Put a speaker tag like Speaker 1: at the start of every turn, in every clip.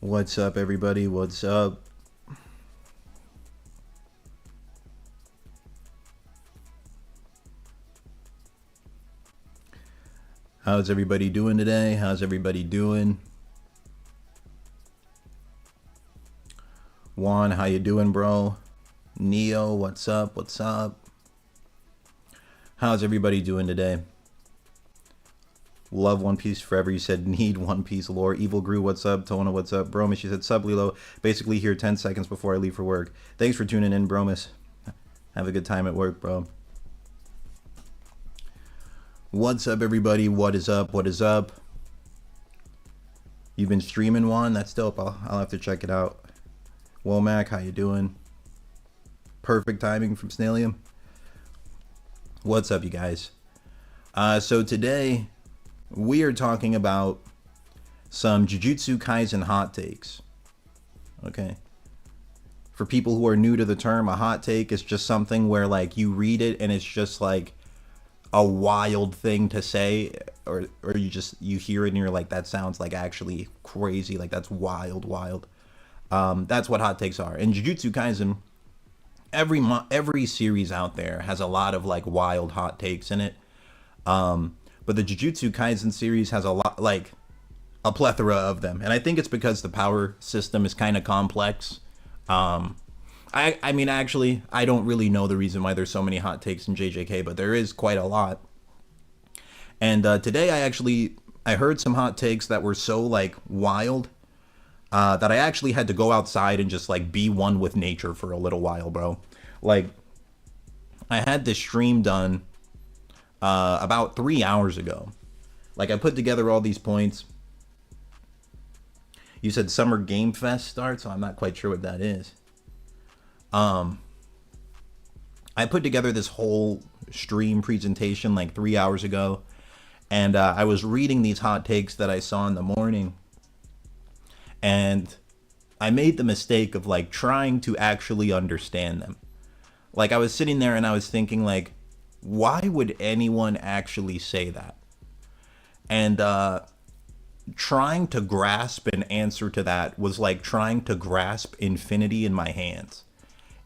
Speaker 1: What's up, everybody? What's up? How's everybody doing today? How's everybody doing? Juan, how you doing, bro? Neo, what's up? What's up? How's everybody doing today? Love One Piece forever. You said need One Piece lore. Evil Grew, what's up? Tona, what's up? Bromus, you said sub Lilo. Basically here 10 seconds before I leave for work. Thanks for tuning in, Bromus. Have a good time at work, bro. What's up, everybody? What is up? What is up? You've been streaming, Juan? That's dope. I'll have to check it out. Womack, how you doing? Perfect timing from Snailium. What's up, you guys? So today we are talking about some Jujutsu Kaisen hot takes. Okay. For people who are new to the term, a hot take is just something where like you read it and it's just like a wild thing to say, or you hear it and you're like, that sounds like actually crazy, like that's wild. That's what hot takes are. In Jujutsu Kaisen, every series out there has a lot of like wild hot takes in it. But the Jujutsu Kaisen series has a lot, like a plethora of them, and I think it's because the power system is kind of complex. I mean, actually, I don't really know the reason why there's so many hot takes in JJK, but there is quite a lot. And today I heard some hot takes that were so like wild that I actually had to go outside and just like be one with nature for a little while, bro. Like, I had this stream done about 3 hours ago. Like, I put together all these points. You said Summer Game Fest starts, so I'm not quite sure what that is. I put together this whole stream presentation like 3 hours ago, and I was reading these hot takes that I saw in the morning, and I made the mistake of like trying to actually understand them. Like, I was sitting there and I was thinking like, why would anyone actually say that? And trying to grasp an answer to that was like trying to grasp infinity in my hands.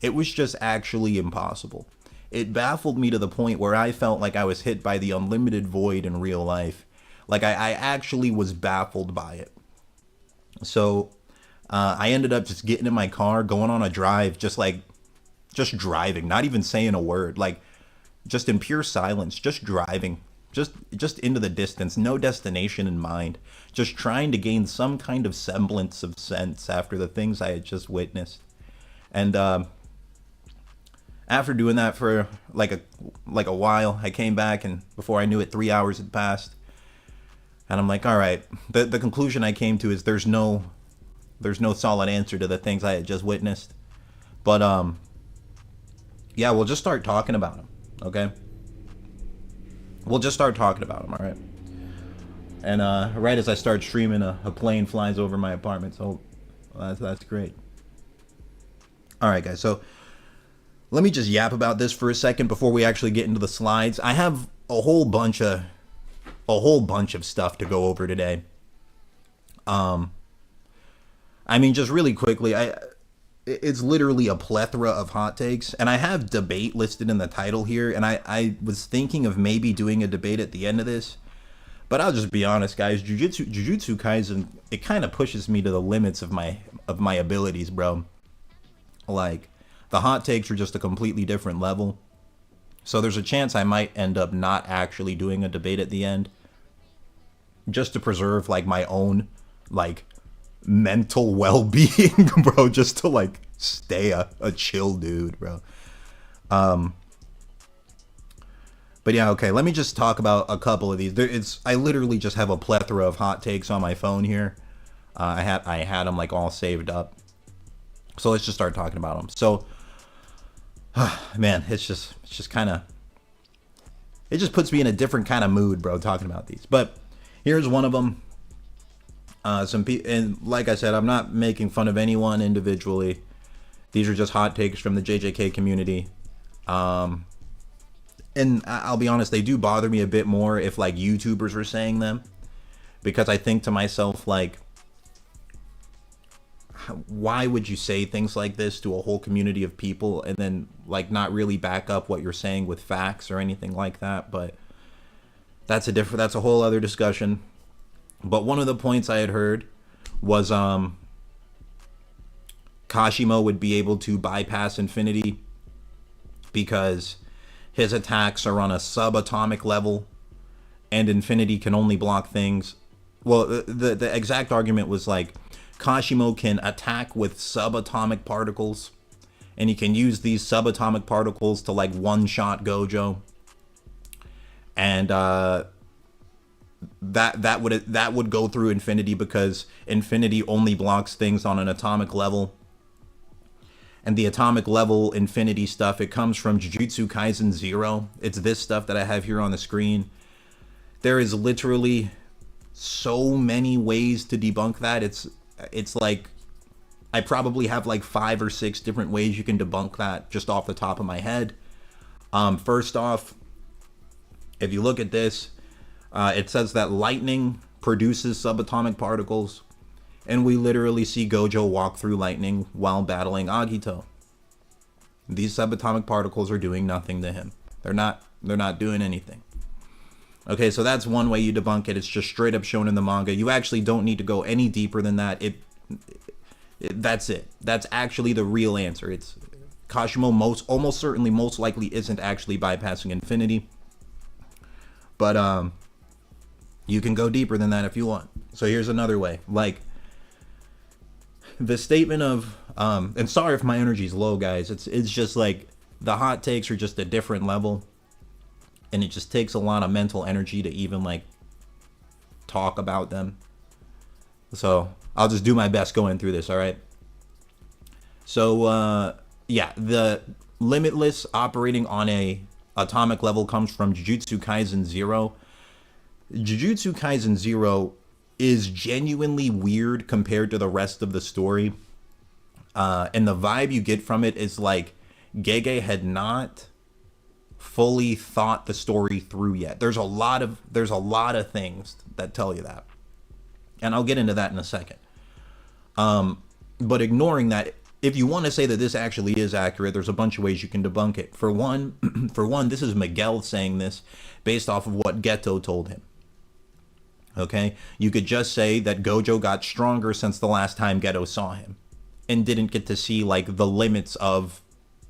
Speaker 1: It was just actually impossible. It baffled me to the point where I felt like I was hit by the unlimited void in real life. Like, I actually was baffled by it. So I ended up just getting in my car, going on a drive, just driving, not even saying a word, like just in pure silence, just driving, just into the distance, no destination in mind, just trying to gain some kind of semblance of sense after the things I had just witnessed. And after doing that for like a while, I came back, and before I knew it, 3 hours had passed. And I'm like, all right, the conclusion I came to is there's no solid answer to the things I had just witnessed. But yeah, we'll just start talking about them, okay? We'll just start talking about them, all right? And right as I start streaming, a plane flies over my apartment, so that's great. All right, guys, so let me just yap about this for a second before we actually get into the slides. I have a whole bunch of stuff to go over today. I mean, just really quickly, it's literally a plethora of hot takes, and I have debate listed in the title here, and I was thinking of maybe doing a debate at the end of this, but I'll just be honest, guys. Jujutsu Kaisen, it kind of pushes me to the limits of my abilities, bro. Like, the hot takes are just a completely different level, so there's a chance I might end up not actually doing a debate at the end, just to preserve like my own like mental well-being, bro, just to like stay a chill dude, bro. But yeah, okay, let me just talk about a couple of these. I literally just have a plethora of hot takes on my phone here. I had them like all saved up, so let's just start talking about them. So man, it's just kind of, it just puts me in a different kind of mood, bro, talking about these. But here's one of them. Some people, and like I said, I'm not making fun of anyone individually. These are just hot takes from the JJK community. And I'll be honest, they do bother me a bit more if like YouTubers were saying them, because I think to myself, like, why would you say things like this to a whole community of people and then like not really back up what you're saying with facts or anything like that? But that's a whole other discussion. But one of the points I had heard was Kashimo would be able to bypass infinity because his attacks are on a subatomic level and infinity can only block things. Well, the exact argument was like Kashimo can attack with subatomic particles, and he can use these subatomic particles to like one-shot Gojo. And that would go through infinity because infinity only blocks things on an atomic level. And the atomic level infinity stuff, it comes from Jujutsu Kaisen Zero. It's this stuff that I have here on the screen. There is literally so many ways to debunk that. It's like I probably have like 5 or 6 different ways you can debunk that just off the top of my head. First off, if you look at this, it says that lightning produces subatomic particles, and we literally see Gojo walk through lightning while battling Agito. These subatomic particles are doing nothing to him. They're not doing anything. Okay, so that's one way you debunk it. It's just straight up shown in the manga. You actually don't need to go any deeper than that. That's it. That's actually the real answer. It's Kashimo almost certainly most likely isn't actually bypassing infinity. But you can go deeper than that if you want. So here's another way. Like the statement of and sorry if my energy's low, guys. It's just like the hot takes are just a different level. And it just takes a lot of mental energy to even like talk about them. So I'll just do my best going through this, all right? So yeah, the limitless operating on a atomic level comes from Jujutsu Kaisen Zero. Jujutsu Kaisen Zero is genuinely weird compared to the rest of the story. And the vibe you get from it is like Gege had not fully thought the story through yet. There's a lot of things that tell you that, and I'll get into that in a second. But ignoring that, if you want to say that this actually is accurate, there's a bunch of ways you can debunk it. For one, this is Miguel saying this based off of what Geto told him. Okay, you could just say that Gojo got stronger since the last time Geto saw him, and didn't get to see like the limits of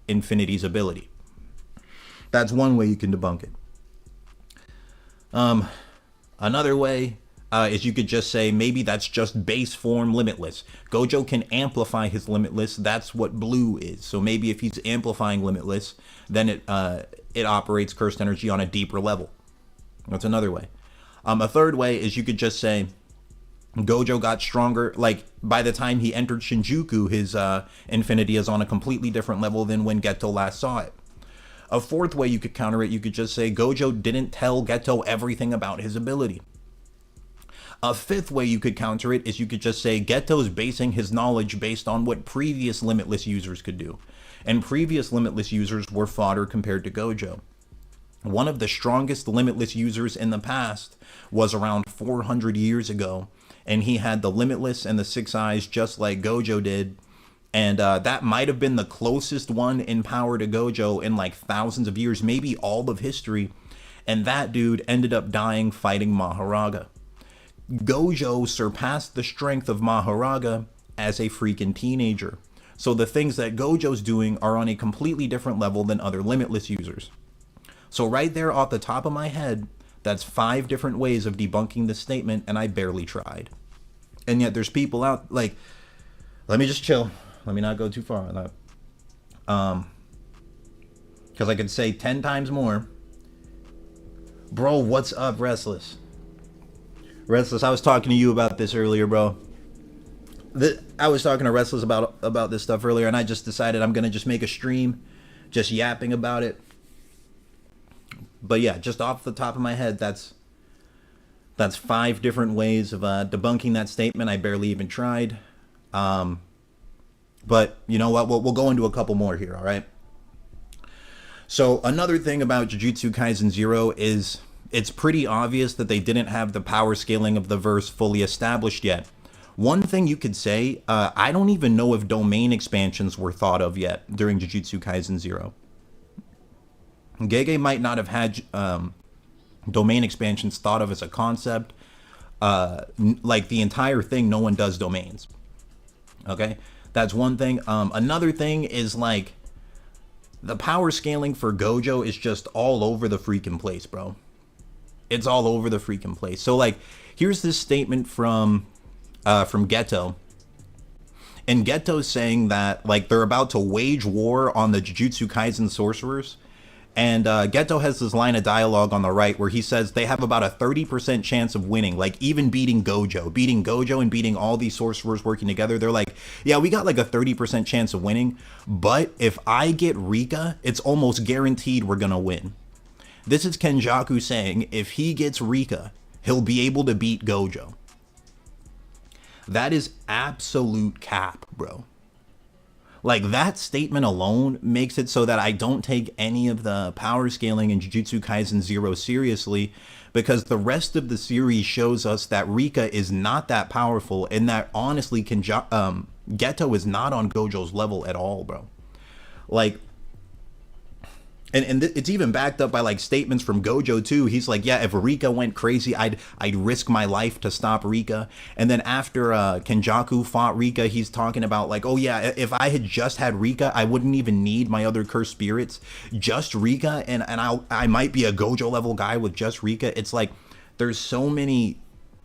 Speaker 1: Infinity's ability. That's one way you can debunk it. Another way is you could just say maybe that's just base form limitless. Gojo can amplify his limitless. That's what blue is. So maybe if he's amplifying limitless, then it operates cursed energy on a deeper level. That's another way. A third way is you could just say Gojo got stronger. Like by the time he entered Shinjuku, his infinity is on a completely different level than when Geto last saw it. A fourth way you could counter it, you could just say Gojo didn't tell Geto everything about his ability. A fifth way you could counter it is you could just say Geto's basing his knowledge based on what previous limitless users could do. And previous limitless users were fodder compared to Gojo. One of the strongest limitless users in the past was around 400 years ago, and he had the limitless and the 6 eyes just like Gojo did. And that might have been the closest one in power to Gojo in like thousands of years, maybe all of history. And that dude ended up dying fighting Maharaga. Gojo surpassed the strength of Maharaga as a freaking teenager. So the things that Gojo's doing are on a completely different level than other limitless users. So right there off the top of my head, that's 5 different ways of debunking this statement, and I barely tried. And yet there's people out like, let me just chill. Let me not go too far on that. Because I could say 10 times more. Bro, what's up, Restless? Restless, I was talking to you about this earlier, bro. I was talking to Restless about this stuff earlier, and I just decided I'm going to just make a stream just yapping about it. But yeah, just off the top of my head, that's 5 different ways of debunking that statement. I barely even tried. But you know what? We'll go into a couple more here, all right? So another thing about Jujutsu Kaisen Zero is it's pretty obvious that they didn't have the power scaling of the verse fully established yet. One thing you could say, I don't even know if domain expansions were thought of yet during Jujutsu Kaisen Zero. Gege might not have had domain expansions thought of as a concept. Like the entire thing, no one does domains. Okay, that's one thing. Another thing is like the power scaling for Gojo is just all over the freaking place, bro. It's all over the freaking place. So like, here's this statement from Geto. And Geto's saying that like they're about to wage war on the Jujutsu Kaisen sorcerers. And Geto has this line of dialogue on the right where he says they have about a 30% chance of winning, like even beating Gojo and beating all these sorcerers working together. They're like, yeah, we got like a 30% chance of winning. But if I get Rika, it's almost guaranteed we're going to win. This is Kenjaku saying if he gets Rika, he'll be able to beat Gojo. That is absolute cap, bro. Like, that statement alone makes it so that I don't take any of the power scaling in Jujutsu Kaisen Zero seriously, because the rest of the series shows us that Rika is not that powerful, and that honestly Geto is not on Gojo's level at all, bro. Like, and it's even backed up by like statements from Gojo too. He's like, yeah, if Rika went crazy, I'd risk my life to stop Rika. And then after Kenjaku fought Rika, he's talking about like, oh yeah, if I had just had Rika, I wouldn't even need my other cursed spirits. Just Rika, and I might be a Gojo level guy with just Rika. It's like there's so many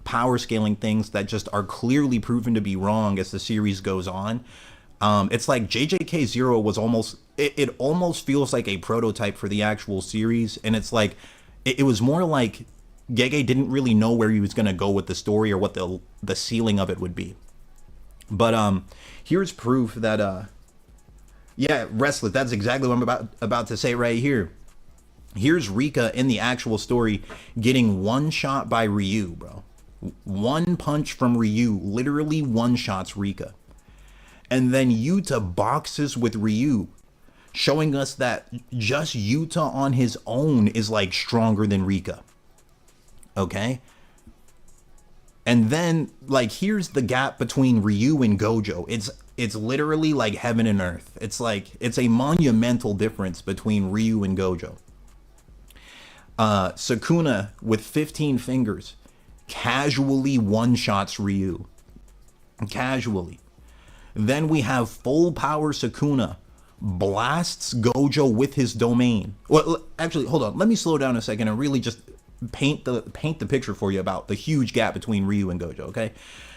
Speaker 1: power scaling things that just are clearly proven to be wrong as the series goes on. It's like JJK Zero was almost, it almost feels like a prototype for the actual series. And it's like, it was more like Gege didn't really know where he was going to go with the story or what the ceiling of it would be. But here's proof that, yeah, Restless, that's exactly what I'm about to say right here. Here's Rika in the actual story getting one shot by Ryu, bro. One punch from Ryu literally one shots Rika. And then Yuta boxes with Ryu, showing us that just Yuta on his own is like stronger than Rika. Okay? And then like here's the gap between Ryu and Gojo. It's literally like heaven and earth. It's like it's a monumental difference between Ryu and Gojo. Sukuna with 15 fingers casually one-shots Ryu. Casually. Then we have full power Sukuna blasts Gojo with his domain. Well, actually, hold on. Let me slow down a second and really just paint the picture for you about the huge gap between Ryu and Gojo, okay?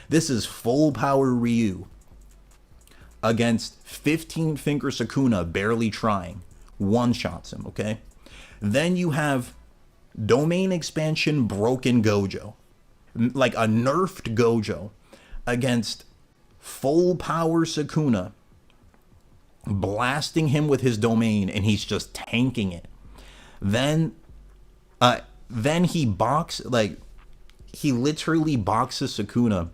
Speaker 1: This is full power Ryu against 15-finger Sukuna barely trying. One-shots him, okay? Then you have domain expansion broken Gojo. Like a nerfed Gojo against full power Sukuna blasting him with his domain, and he's just tanking it. Then he literally boxes Sukuna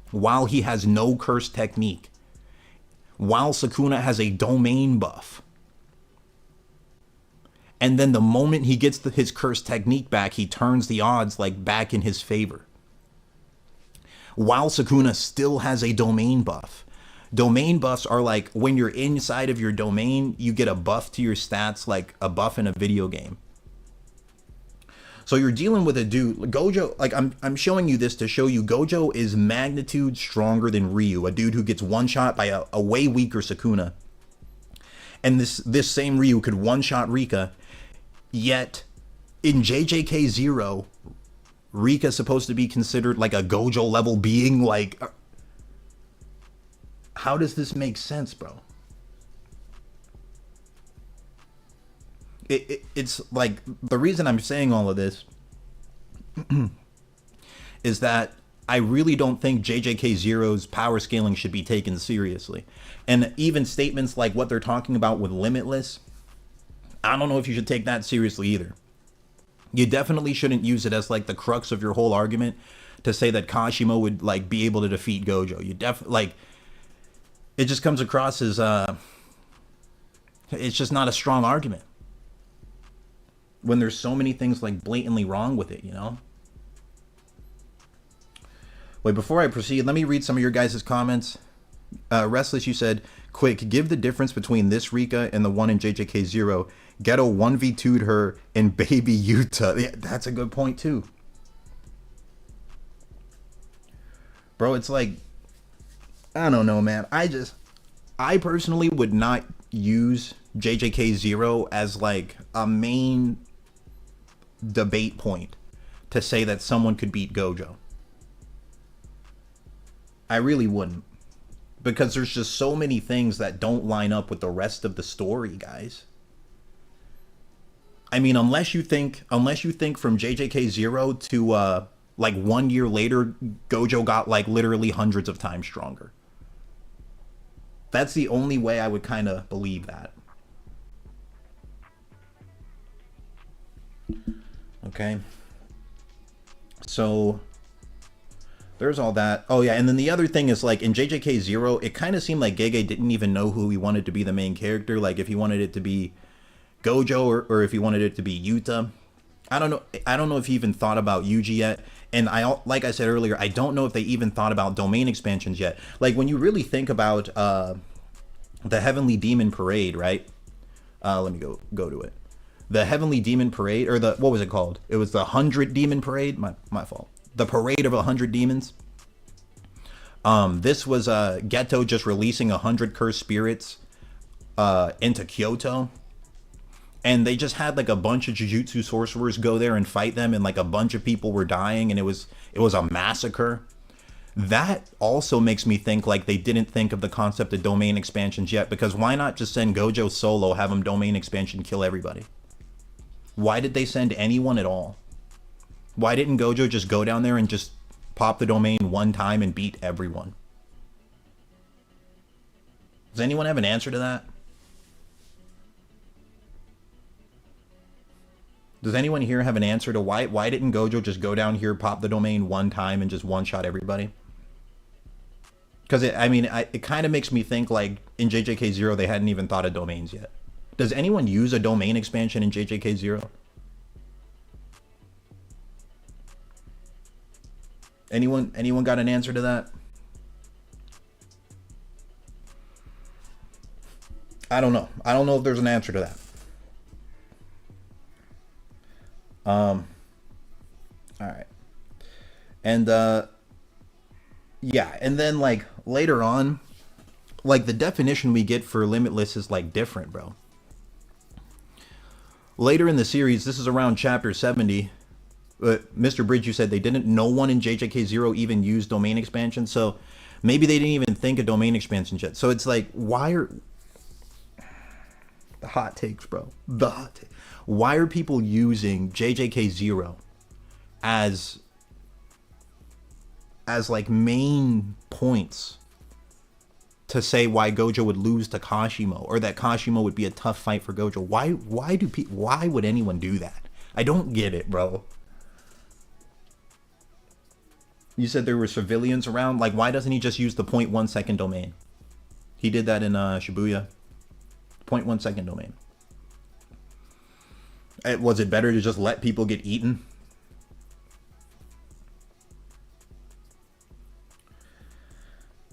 Speaker 1: while he has no curse technique, while Sukuna has a domain buff. And then the moment he gets his curse technique back, he turns the odds like back in his favor, while Sukuna still has a domain buff. Domain buffs are like when you're inside of your domain, you get a buff to your stats, like a buff in a video game. So you're dealing with a dude, Gojo, like I'm showing you this to show you Gojo is magnitude stronger than Ryu, a dude who gets one shot by a way weaker Sukuna. And this same Ryu could one shot Rika, yet in JJK Zero, Rika's supposed to be considered like a Gojo level being. Like, how does this make sense, bro? It's like, the reason I'm saying all of this is that I really don't think JJK Zero's power scaling should be taken seriously. And even statements like what they're talking about with Limitless, I don't know if you should take that seriously either. You definitely shouldn't use it as like the crux of your whole argument to say that Kashimo would like be able to defeat Gojo. You like, it just comes across as it's just not a strong argument when there's so many things like blatantly wrong with it, you know? Wait, before I proceed, let me read some of your guys' comments. Restless, you said, quick, give the difference between this Rika and the one in JJK Zero. Ghetto 1v2'd her and baby Yuta. Yeah, that's a good point, too. Bro, it's like, I don't know, man. I personally would not use JJK Zero as like a main debate point to say that someone could beat Gojo. I really wouldn't. Because there's just so many things that don't line up with the rest of the story, guys. I mean, unless you think from JJK Zero to like 1 year later, Gojo got like literally hundreds of times stronger. That's the only way I would kind of believe that. Okay. So there's all that. Oh yeah, and then the other thing is like in JJK Zero, it kind of seemed like Gege didn't even know who he wanted to be the main character. Like if he wanted it to be Gojo or if he wanted it to be Yuta. I don't know if he even thought about Yuji yet. And like I said earlier, I don't know if they even thought about domain expansions yet. Like when you really think about the Heavenly Demon Parade, right? Let me go to it. The Heavenly Demon Parade, or what was it called? It was the 100 Demon Parade. My fault. The Parade of 100 Demons. This was Geto just releasing 100 cursed spirits into Kyoto. And they just had like a bunch of Jujutsu sorcerers go there and fight them, and like a bunch of people were dying, and it was a massacre. That also makes me think like they didn't think of the concept of domain expansions yet, because why not just send Gojo solo, have him domain expansion, kill everybody? Why did they send anyone at all? Why didn't Gojo just go down there and just pop the domain one time and beat everyone? Does anyone have an answer to that? Does anyone here have an answer to why didn't Gojo just go down here, pop the domain one time, and just one-shot everybody? Because it kind of makes me think like in JJK Zero they hadn't even thought of domains yet. Does anyone use a domain expansion in JJK Zero? Anyone got an answer to that? I don't know. I don't know if there's an answer to that. All right. And yeah, and then like later on, like the definition we get for limitless is like different, bro. Later in the series, this is around chapter 70. Mr. Bridge, you said no one in JJK Zero even used domain expansion, so maybe they didn't even think of domain expansion yet. So it's like, why are the hot takes, bro? Why are people using JJK Zero as like main points to say why Gojo would lose to Kashimo, or that Kashimo would be a tough fight for Gojo? Why would anyone do that? I don't get it, bro. You said there were civilians around. Like, why doesn't he just use the 0.1 second domain? He did that in Shibuya. 0.1 second domain. Was it better to just let people get eaten?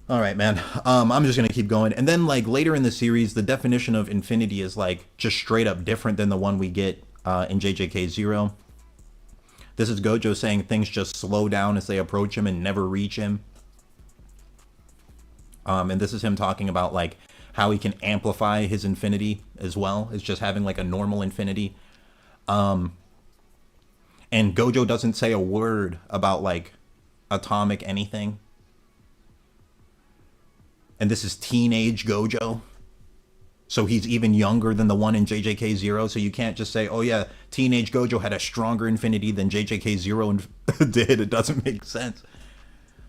Speaker 1: All right, man. I'm just going to keep going. And then, like, later in the series, the definition of infinity is, like, just straight up different than the one we get in JJK Zero. This is Gojo saying things just slow down as they approach him and never reach him. And this is him talking about, like, how he can amplify his infinity as well as just having, like, a normal infinity. And Gojo doesn't say a word about, like, atomic anything. And this is teenage Gojo. So he's even younger than the one in JJK Zero. So you can't just say, oh yeah, teenage Gojo had a stronger infinity than JJK Zero did. It doesn't make sense.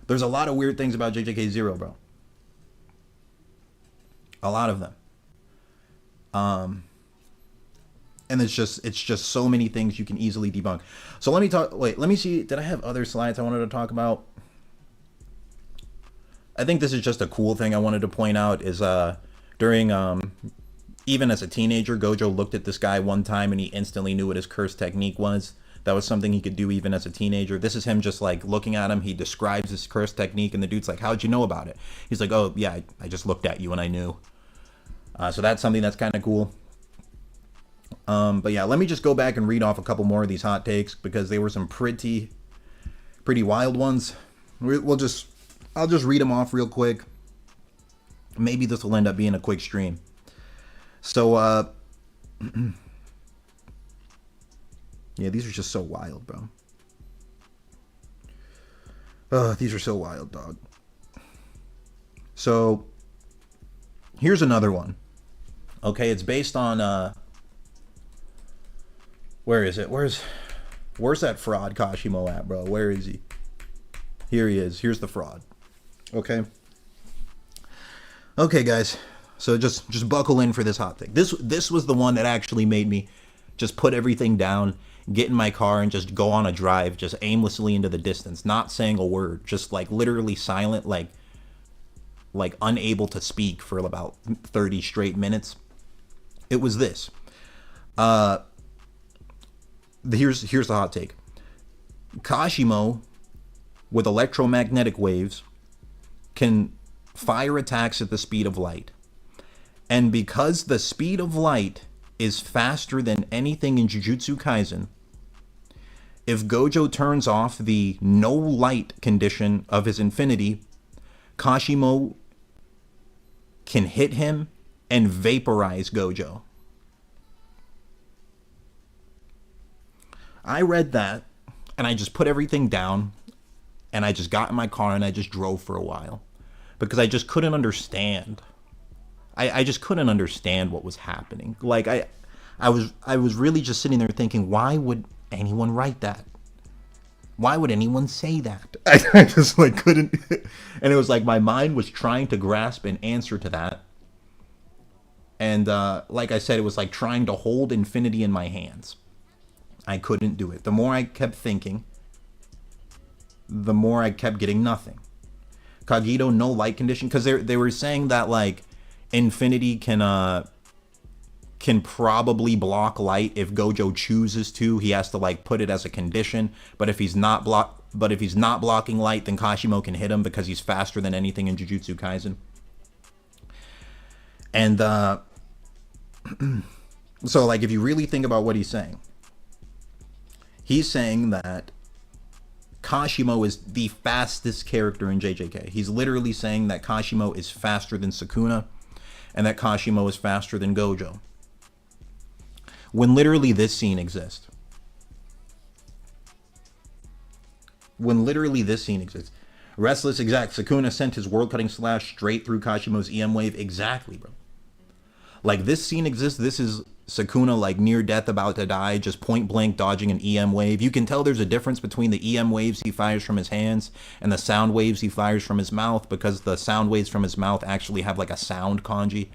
Speaker 1: There's a lot of weird things about JJK Zero, bro. A lot of them. And it's just so many things you can easily debunk. So let me see. Did I have other slides I wanted to talk about? I think this is just a cool thing I wanted to point out is during even as a teenager, Gojo looked at this guy one time and he instantly knew what his curse technique was. That was something he could do even as a teenager. This is him just like looking at him. He describes his curse technique, and the dude's like, "How'd you know about it?" He's like, "Oh yeah, I just looked at you and I knew." So that's something that's kind of cool. But yeah, let me just go back and read off a couple more of these hot takes because they were some pretty wild ones. I'll just read them off real quick. Maybe this will end up being a quick stream. So yeah, these are just so wild, bro. These are so wild, dog. So here's another one. Okay, it's based on where is it? Where's that fraud Kashimo at, bro? Where is he? Here he is. Here's the fraud. Okay. Okay, guys. So just buckle in for this hot take. This was the one that actually made me just put everything down, get in my car, and just go on a drive, just aimlessly into the distance, not saying a word, just like literally silent, like unable to speak for about 30 straight minutes. It was this. Here's the hot take. Kashimo, with electromagnetic waves, can fire attacks at the speed of light. And because the speed of light is faster than anything in Jujutsu Kaisen, if Gojo turns off the no light condition of his infinity, Kashimo can hit him and vaporize Gojo. I read that and I just put everything down and I just got in my car and I just drove for a while because I just couldn't understand. I just couldn't understand what was happening. Like I was really just sitting there thinking, why would anyone write that? Why would anyone say that? I just like couldn't. And it was like my mind was trying to grasp an answer to that. And like I said, it was like trying to hold infinity in my hands. I couldn't do it. The more I kept thinking, the more I kept getting nothing. Kagito, no light condition, because they were saying that like infinity can probably block light if Gojo chooses to. He has to like put it as a condition. But if he's not blocking light, then Kashimo can hit him because he's faster than anything in Jujutsu Kaisen. And so like if you really think about what he's saying that Kashimo is the fastest character in JJK. He's literally saying that Kashimo is faster than Sukuna and that Kashimo is faster than Gojo. When literally this scene exists. Restless, exact. Sukuna sent his world-cutting slash straight through Kashimo's EM wave. Exactly, bro. Like, this scene exists. This is Sukuna, like, near death, about to die, just point-blank dodging an EM wave. You can tell there's a difference between the EM waves he fires from his hands and the sound waves he fires from his mouth, because the sound waves from his mouth actually have, like, a sound kanji.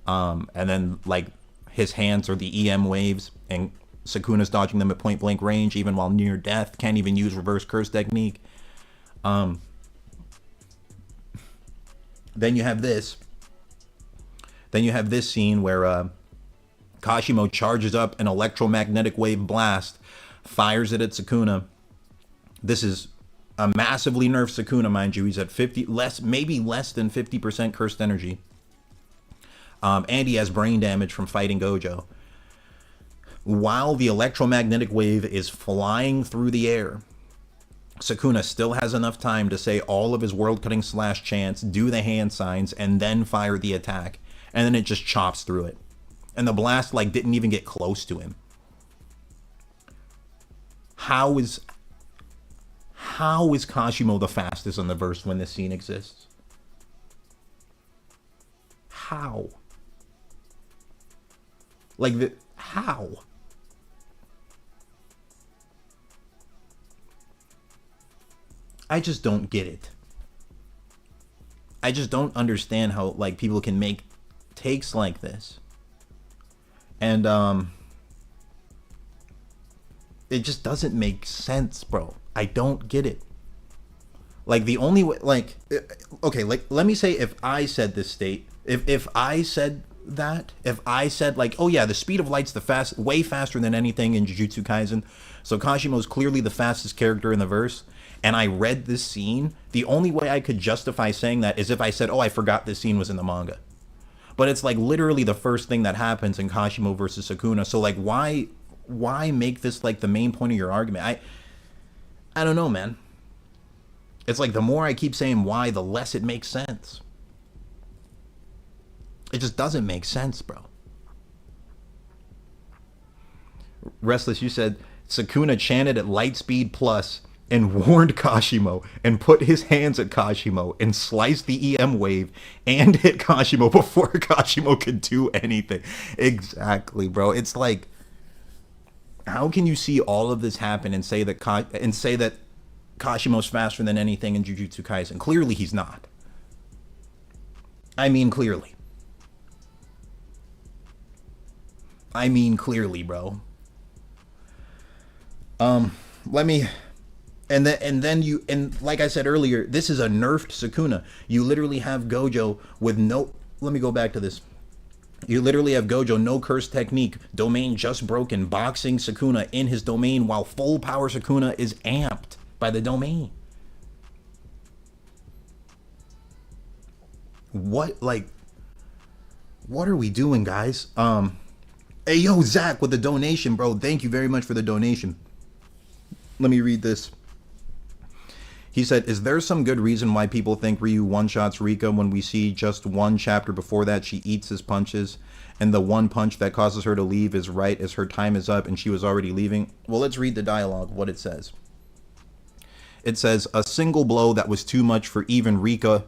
Speaker 1: And then, like, his hands are the EM waves, and Sukuna's dodging them at point-blank range, even while near death. Can't even use reverse curse technique. Then you have this. Then you have this scene where Kashimo charges up an electromagnetic wave blast, fires it at Sukuna. This is a massively nerfed Sukuna, mind you. He's at maybe less than 50% cursed energy. And he has brain damage from fighting Gojo. While the electromagnetic wave is flying through the air, Sukuna still has enough time to say all of his world-cutting slash chants, do the hand signs, and then fire the attack. And then it just chops through it. And the blast, like, didn't even get close to him. How is Kashimo the fastest in the verse when this scene exists? How? Like, how? I just don't get it. I just don't understand how, like, people can make takes like this. And it just doesn't make sense, bro. I don't get it. Like, the only way, like, okay, like, let me say if I said this state, if I said that, if I said like, oh yeah, the speed of light's way faster than anything in Jujutsu Kaisen, so Kashimo's clearly the fastest character in the verse, and I read this scene, the only way I could justify saying that is if I said, oh, I forgot this scene was in the manga. But it's like literally the first thing that happens in Kashimo versus Sukuna. So like, why make this like the main point of your argument? I don't know, man. It's like the more I keep saying why, the less it makes sense. It just doesn't make sense, bro. Restless, you said Sukuna chanted at light speed plus and warned Kashimo and put his hands at Kashimo and sliced the EM wave and hit Kashimo before Kashimo could do anything. Exactly, bro. It's like, how can you see all of this happen and say that Kashimo's faster than anything in Jujutsu Kaisen? Clearly he's not. I mean clearly, bro. Let me, and like I said earlier, this is a nerfed Sukuna. You literally have Gojo with no, let me go back to this. You literally have Gojo, no curse technique, domain just broken, boxing Sukuna in his domain while full power Sukuna is amped by the domain. What are we doing, guys? Hey, yo, Zach with the donation, bro. Thank you very much for the donation. Let me read this. He said, is there some good reason why people think Ryu one-shots Rika when we see just one chapter before that she eats his punches and the one punch that causes her to leave is right as her time is up and she was already leaving? Well, let's read the dialogue, what it says. It says, a single blow that was too much for Rika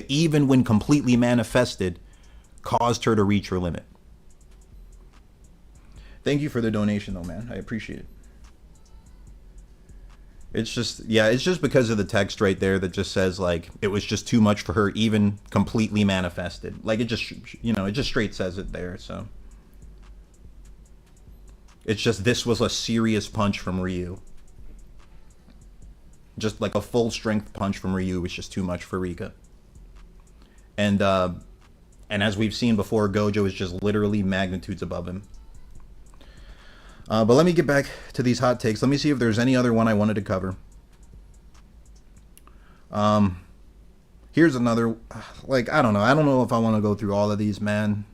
Speaker 1: even when completely manifested caused her to reach her limit. Thank you for the donation though, man. I appreciate it. It's just because of the text right there that just says like it was just too much for her even completely manifested. Like it just, it just straight says it there. So it's just, this was a serious punch from Ryu. Just like a full strength punch from Ryu was just too much for Rika. And as we've seen before, Gojo is just literally magnitudes above him. But let me get back to these hot takes. Let me see if there's any other one I wanted to cover. Here's another, like, I don't know if I want to go through all of these, man.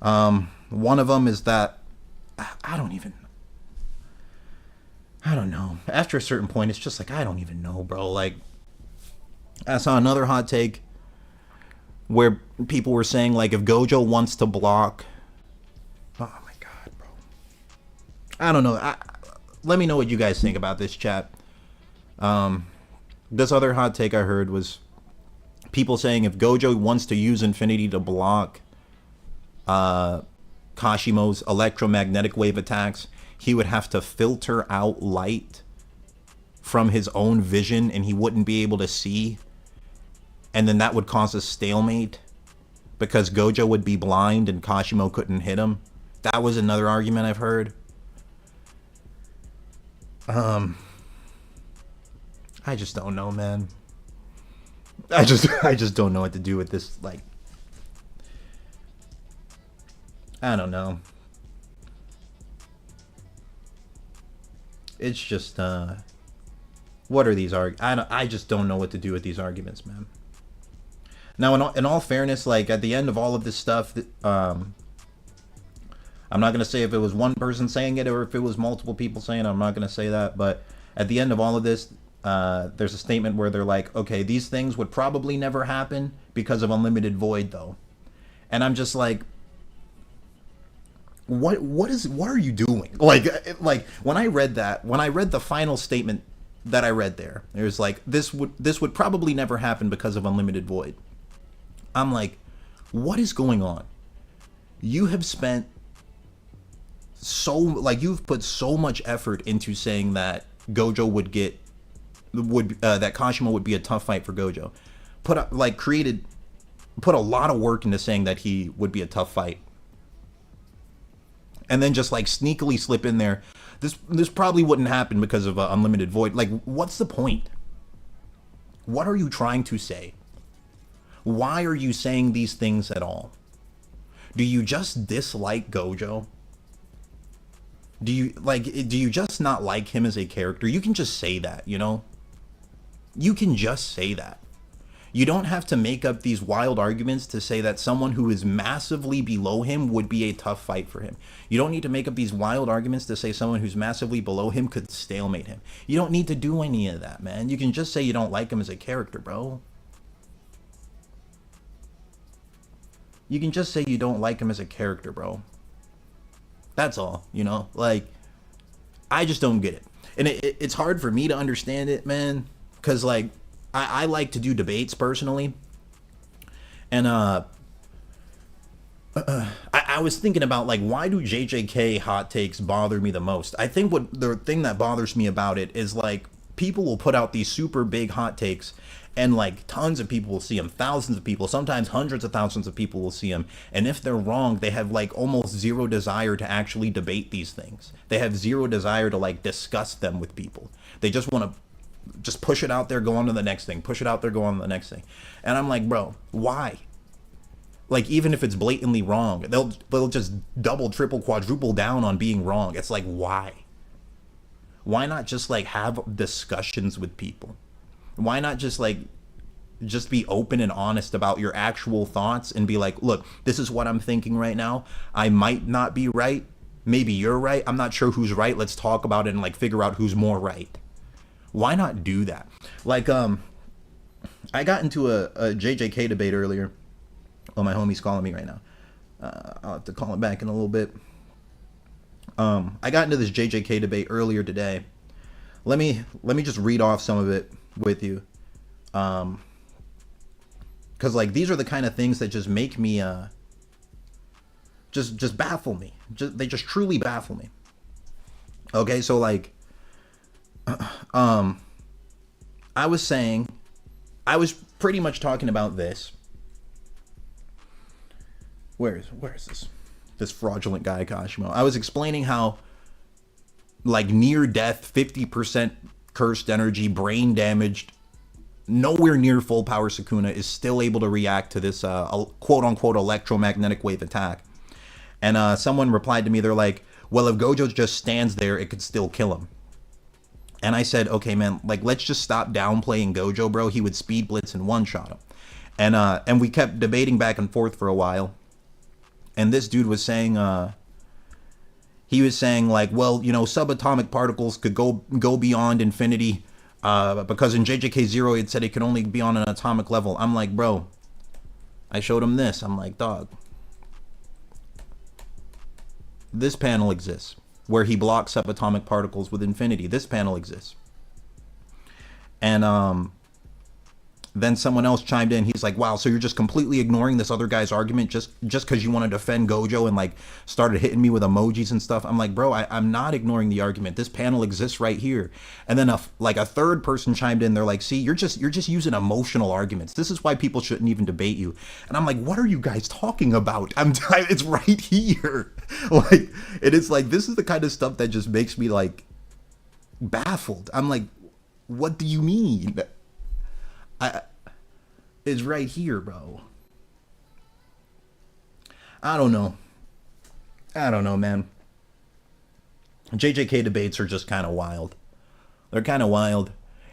Speaker 1: One of them is that, I don't know. After a certain point, it's just like, I don't even know, bro. Like, I saw another hot take where people were saying, like, if Gojo wants to block... I don't know. Let me know what you guys think about this, chat. This other hot take I heard was people saying if Gojo wants to use Infinity to block Kashimo's electromagnetic wave attacks, he would have to filter out light from his own vision and he wouldn't be able to see. And then that would cause a stalemate because Gojo would be blind and Kashimo couldn't hit him. That was another argument I've heard. I just don't know, man. I just don't know what to do with this, like, I don't know. It's just, what are these I just don't know what to do with these arguments, man. Now, in all fairness, like, at the end of all of this stuff, I'm not going to say if it was one person saying it or if it was multiple people saying it. I'm not going to say that. But at the end of all of this, there's a statement where they're like, okay, these things would probably never happen because of Unlimited Void, though. And I'm just like, what are you doing? Like when I read the final statement that I read there, it was like, this would probably never happen because of Unlimited Void. I'm like, what is going on? You have spent you've put so much effort into saying that Gojo that Kashimo would be a tough fight for Gojo. Put a lot of work into saying that he would be a tough fight. And then just like sneakily slip in there, this probably wouldn't happen because of Unlimited Void. Like, what's the point? What are you trying to say? Why are you saying these things at all? Do you just dislike Gojo? Do you just not like him as a character? You can just say that, you know? You can just say that. You don't have to make up these wild arguments to say that someone who is massively below him would be a tough fight for him. You don't need to make up these wild arguments to say someone who's massively below him could stalemate him. You don't need to do any of that, man. You can just say you don't like him as a character, bro. You can just say you don't like him as a character, bro. That's all, you know? Like, I just don't get it. And it's hard for me to understand it, man. Because, like, I like to do debates personally. And I was thinking about, like, why do JJK hot takes bother me the most? I think the thing that bothers me about it is, like, people will put out these super big hot takes, and like tons of people will see them, thousands of people, sometimes hundreds of thousands of people will see them, and if they're wrong, they have like almost zero desire to actually debate these things. They have zero desire to like discuss them with people. They just want to just push it out there, go on to the next thing, push it out there, go on to the next thing. And I'm like, bro, why? Like, even if it's blatantly wrong, they'll just double, triple, quadruple down on being wrong. It's like, why? Why not just like have discussions with people? Why not just like just be open and honest about your actual thoughts and be like, look, this is what I'm thinking right now. I might not be right. Maybe you're right. I'm not sure who's right. Let's talk about it and like figure out who's more right. Why not do that? Like, I got into a JJK debate earlier. Oh, my homie's calling me right now. I'll have to call him back in a little bit. I got into this JJK debate earlier today. Let me just read off some of it with you, because like these are the kind of things that just make me just baffle me. They just truly baffle me. Okay, so like I was pretty much talking about this. Where is this fraudulent guy Kashimo? I was explaining how like near death, 50% cursed energy, brain damaged, nowhere near full power Sukuna is still able to react to this quote unquote electromagnetic wave attack. And someone replied to me, they're like, well, if Gojo just stands there, it could still kill him. And I said, okay, man, like, let's just stop downplaying Gojo, bro. He would speed blitz and one-shot him. And we kept debating back and forth for a while. And this dude was saying, he was saying like, well, you know, subatomic particles could go beyond infinity, because in JJK Zero it said it could only be on an atomic level. I'm like, bro, I showed him this. I'm like, dog, this panel exists where he blocks subatomic particles with infinity. This panel exists. And then someone else chimed in. He's like, wow, so you're just completely ignoring this other guy's argument just because you want to defend Gojo, and like started hitting me with emojis and stuff. I'm like, bro, I'm not ignoring the argument. This panel exists right here. And then a third person chimed in. They're like, see, you're just using emotional arguments. This is why people shouldn't even debate you. And I'm like, what are you guys talking about? It's right here. Like, it is like, this is the kind of stuff that just makes me like baffled. I'm like, what do you mean? It's right here, bro. I don't know, man. JJK debates are just kind of wild. They're kind of wild.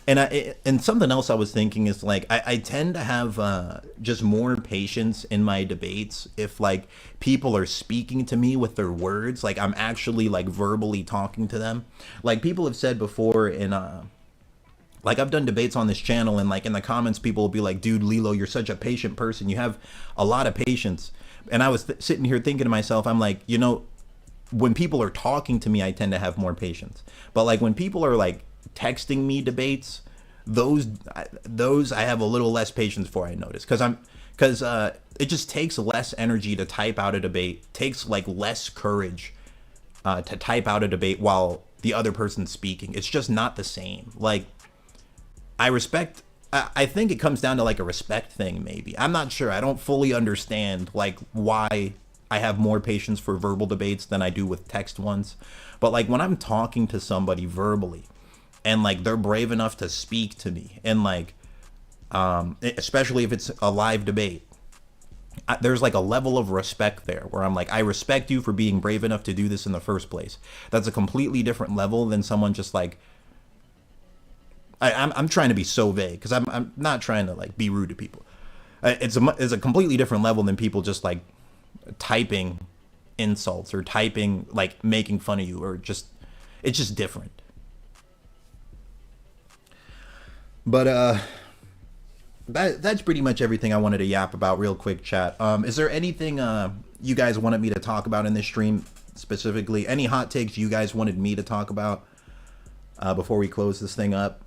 Speaker 1: And something else I was thinking is like, I tend to have just more patience in my debates if like people are speaking to me with their words, like I'm actually like verbally talking to them. Like people have said before in like I've done debates on this channel, and like in the comments people will be like, dude, Lilo, you're such a patient person. You have a lot of patience. And I was sitting here thinking to myself, I'm like, you know, when people are talking to me, I tend to have more patience. But like when people are like texting me debates, those I have a little less patience for, I notice. Because it just takes less energy to type out a debate. It takes like less courage to type out a debate while the other person's speaking. It's just not the same. Like, I think it comes down to like a respect thing, maybe. I'm not sure. I don't fully understand like why I have more patience for verbal debates than I do with text ones. But like when I'm talking to somebody verbally and like they're brave enough to speak to me, and like especially if it's a live debate, there's like a level of respect there where I'm like, I respect you for being brave enough to do this in the first place. That's a completely different level than someone just like, I'm trying to be so vague because I'm not trying to like be rude to people. It's a completely different level than people just like typing insults or typing like making fun of you, or just, it's just different. But that's pretty much everything I wanted to yap about real quick, chat. Is there anything you guys wanted me to talk about in this stream specifically? Any hot takes you guys wanted me to talk about before we close this thing up?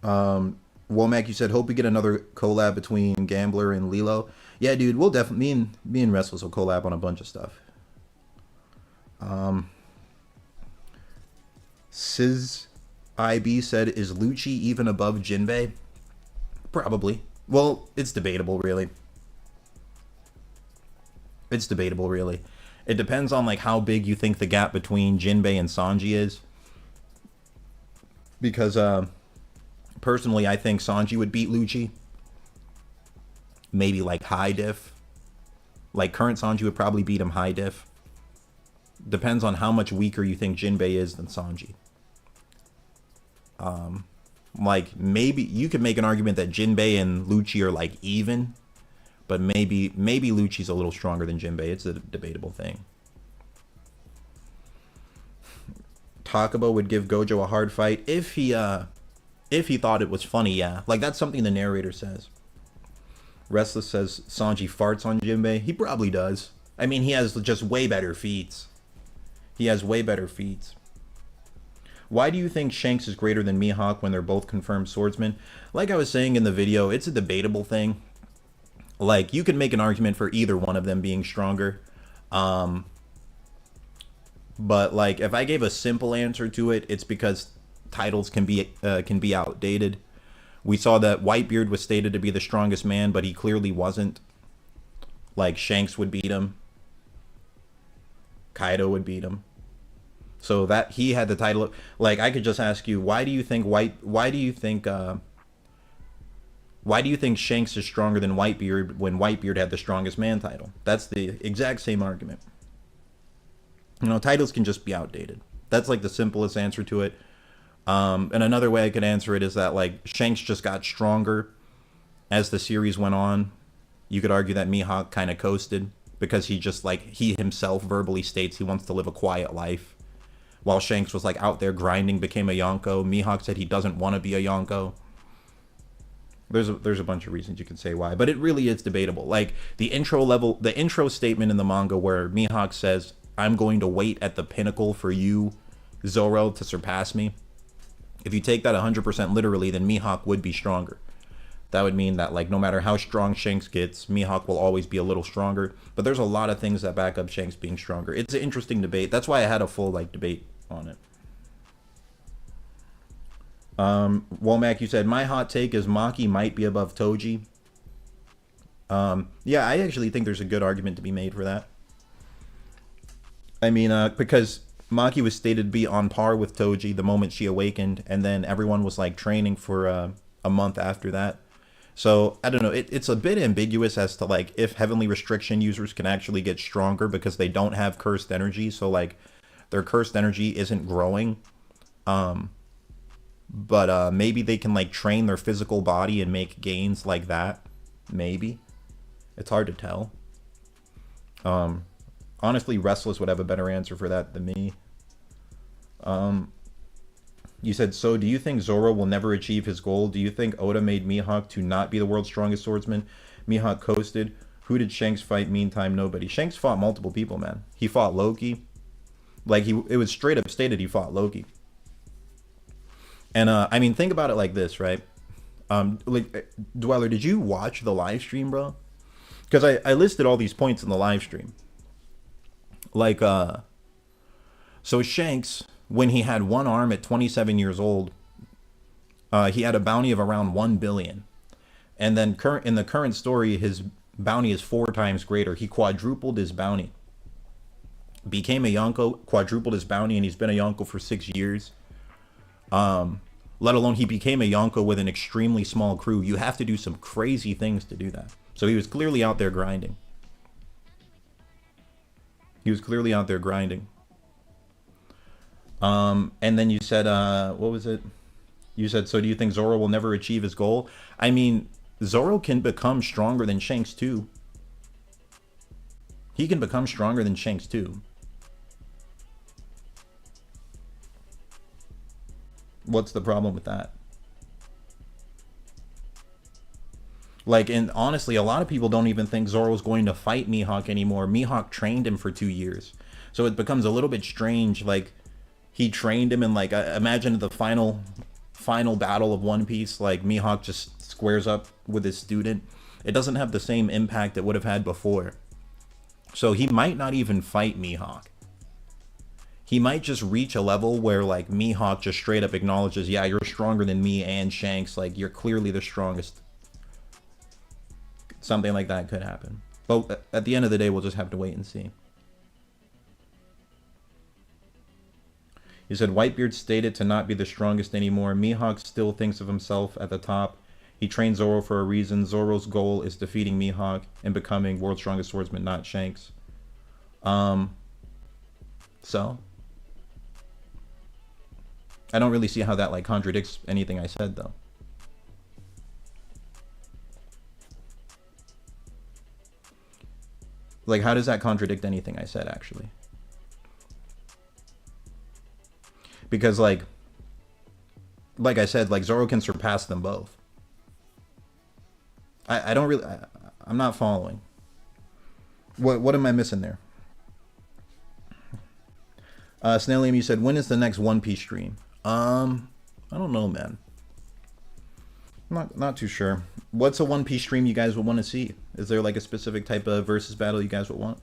Speaker 1: Womack, you said hope we get another collab between Gambler and Lilo. Yeah, dude, we'll definitely, me and Restless will collab on a bunch of stuff. Sis IB said, is Lucci even above Jinbei? Probably. Well, it's debatable, really. It's debatable, really. It depends on like how big you think the gap between Jinbei and Sanji is. Because personally, I think Sanji would beat Lucci. Maybe like high diff. Like current Sanji would probably beat him high diff. Depends on how much weaker you think Jinbei is than Sanji. Like maybe you could make an argument that Jinbei and Lucci are like even, but maybe Lucci's a little stronger than Jinbei. It's a debatable thing. Takabo would give Gojo a hard fight if he thought it was funny. Yeah, like that's something the narrator says. Restless says Sanji farts on Jinbei. He probably does. I mean, he has just way better feats. He has way better feats. Why do you think Shanks is greater than Mihawk when they're both confirmed swordsmen? Like I was saying in the video, it's a debatable thing. Like, you can make an argument for either one of them being stronger. But, like, if I gave a simple answer to it, it's because titles can be outdated. We saw that Whitebeard was stated to be the strongest man, but he clearly wasn't. Like, Shanks would beat him. Kaido would beat him. So that he had the title. Like, I could just ask you, why do you think Shanks is stronger than Whitebeard when Whitebeard had the strongest man title? That's the exact same argument. You know, titles can just be outdated. That's like the simplest answer to it. And another way I could answer it is that like Shanks just got stronger as the series went on. You could argue that Mihawk kind of coasted because he just like he himself verbally states he wants to live a quiet life. While Shanks was like out there grinding, became a Yonko. Mihawk said he doesn't want to be a Yonko. There's a bunch of reasons you can say why, but it really is debatable. Like the intro statement in the manga where Mihawk says, "I'm going to wait at the pinnacle for you, Zoro, to surpass me." If you take that 100% literally, then Mihawk would be stronger. That would mean that like no matter how strong Shanks gets, Mihawk will always be a little stronger. But there's a lot of things that back up Shanks being stronger. It's an interesting debate. That's why I had a full like debate on it. Womack, you said my hot take is Maki might be above Toji. Yeah, I actually think there's a good argument to be made for that. I mean, because Maki was stated to be on par with Toji the moment she awakened, and then everyone was like training for a month after that. So I don't know. It's a bit ambiguous as to like if heavenly restriction users can actually get stronger because they don't have cursed energy. So like their cursed energy isn't growing. But maybe they can like train their physical body and make gains like that. Maybe. It's hard to tell. Honestly, Restless would have a better answer for that than me. You said, so do you think Zoro will never achieve his goal? Do you think Oda made Mihawk to not be the world's strongest swordsman? Mihawk coasted. Who did Shanks fight? Meantime, nobody. Shanks fought multiple people, man. He fought Loki. Like, it was straight up stated he fought Loki. And, I mean, think about it like this, right? Like, Dweller, did you watch the live stream, bro? Because I listed all these points in the live stream. Like, so Shanks, when he had one arm at 27 years old, he had a bounty of around 1 billion. And then in the current story, his bounty is 4 times greater. He quadrupled his bounty. Became a Yonko, quadrupled his bounty, and he's been a Yonko for 6 years. let alone he became a Yonko with an extremely small crew. You have to do some crazy things to do that. So he was clearly out there grinding. He was clearly out there grinding. And then you said, what was it? You said, so do you think Zoro will never achieve his goal? I mean, Zoro can become stronger than Shanks too. He can become stronger than Shanks too. What's the problem with that? Like, and honestly, a lot of people don't even think Zoro's going to fight Mihawk anymore. Mihawk trained him for 2 years. So it becomes a little bit strange. Like, he trained him, and like, imagine the final battle of One Piece, like Mihawk just squares up with his student. It doesn't have the same impact it would have had before. So he might not even fight Mihawk. He might just reach a level where like Mihawk just straight up acknowledges, yeah, you're stronger than me and Shanks, like you're clearly the strongest. Something like that could happen. But at the end of the day, we'll just have to wait and see. You said Whitebeard stated to not be the strongest anymore. Mihawk still thinks of himself at the top. He trained Zoro for a reason. Zoro's goal is defeating Mihawk and becoming world's strongest swordsman, not Shanks. So I don't really see how that like contradicts anything I said though. Like, how does that contradict anything I said actually? Because like I said, like Zoro can surpass them both. I don't really, I'm not following. What am I missing there? Snailium, you said, when is the next One Piece stream? I don't know, man. Not too sure. What's a One Piece stream you guys would want to see? Is there like a specific type of versus battle you guys would want?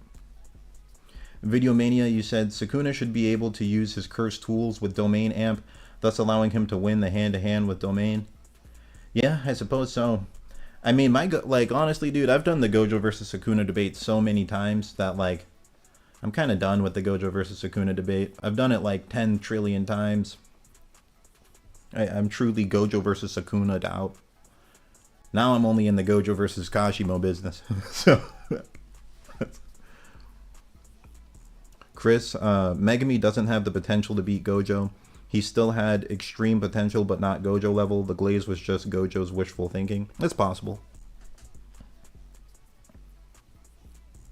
Speaker 1: Video Mania, you said Sukuna should be able to use his cursed tools with Domain Amp, thus allowing him to win the hand-to-hand with Domain. Yeah, I suppose so. I mean, like honestly, dude, I've done the Gojo versus Sukuna debate so many times that like I'm kind of done with the Gojo versus Sukuna debate. I've done it like 10 trillion times. I'm truly Gojo versus Sukuna out. Now I'm only in the Gojo versus Kashimo business. So, Chris, Megami doesn't have the potential to beat Gojo. He still had extreme potential, but not Gojo level. The glaze was just Gojo's wishful thinking. It's possible.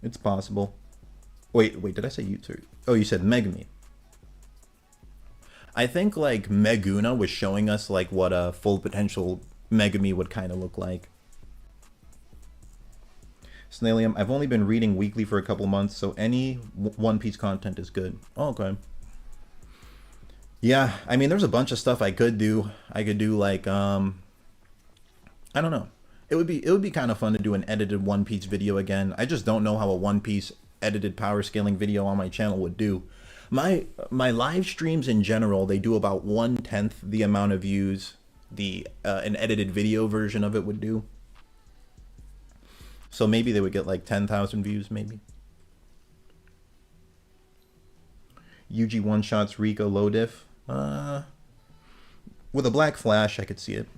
Speaker 1: It's possible. Wait, did I say Jujutsu? Oh, you said Megami. I think like Meguna was showing us like what a full potential Megami would kind of look like. Snailium, I've only been reading weekly for a couple months, so any One Piece content is good. Oh, okay. Yeah, I mean, there's a bunch of stuff I could do. I could do like, I don't know. It would be kind of fun to do an edited One Piece video again. I just don't know how a One Piece edited power scaling video on my channel would do. My live streams in general, they do about 1/10 the amount of views an edited video version of it would do. So maybe they would get like 10,000 views, maybe. UG one shots Rico low diff. With a black flash, I could see it.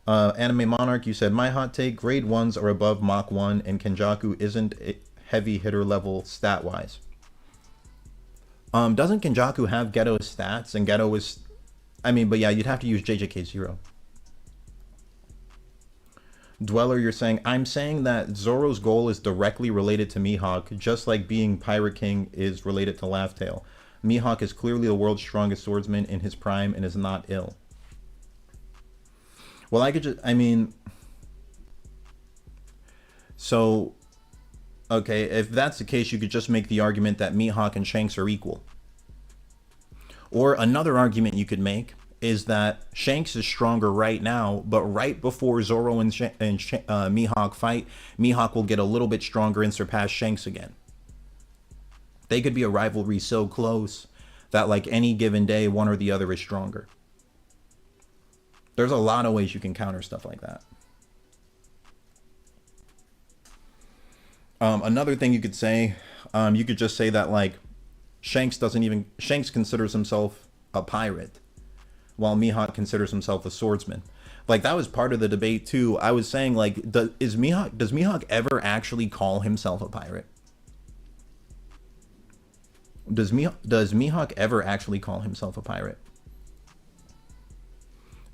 Speaker 1: Anime Monarch, you said, my hot take, grade 1s are above Mach 1, and Kenjaku isn't a heavy hitter level stat-wise. Doesn't Kenjaku have Ghetto's stats? And Ghetto is... I mean, but yeah, you'd have to use JJK Zero. Dweller, you're saying, I'm saying that Zoro's goal is directly related to Mihawk, just like being Pirate King is related to Laugh Tale. Mihawk is clearly the world's strongest swordsman in his prime and is not ill. Well, I could just, I mean, so, okay, if that's the case, you could just make the argument that Mihawk and Shanks are equal. Or another argument you could make is that Shanks is stronger right now, but right before Zoro and Mihawk fight, Mihawk will get a little bit stronger and surpass Shanks again. They could be a rivalry so close that like any given day, one or the other is stronger. There's a lot of ways you can counter stuff like that. Another thing you could say, you could just say that like Shanks considers himself a pirate, while Mihawk considers himself a swordsman. Like, that was part of the debate too. I was saying, like, does Mihawk ever actually call himself a pirate? Does Mihawk ever actually call himself a pirate?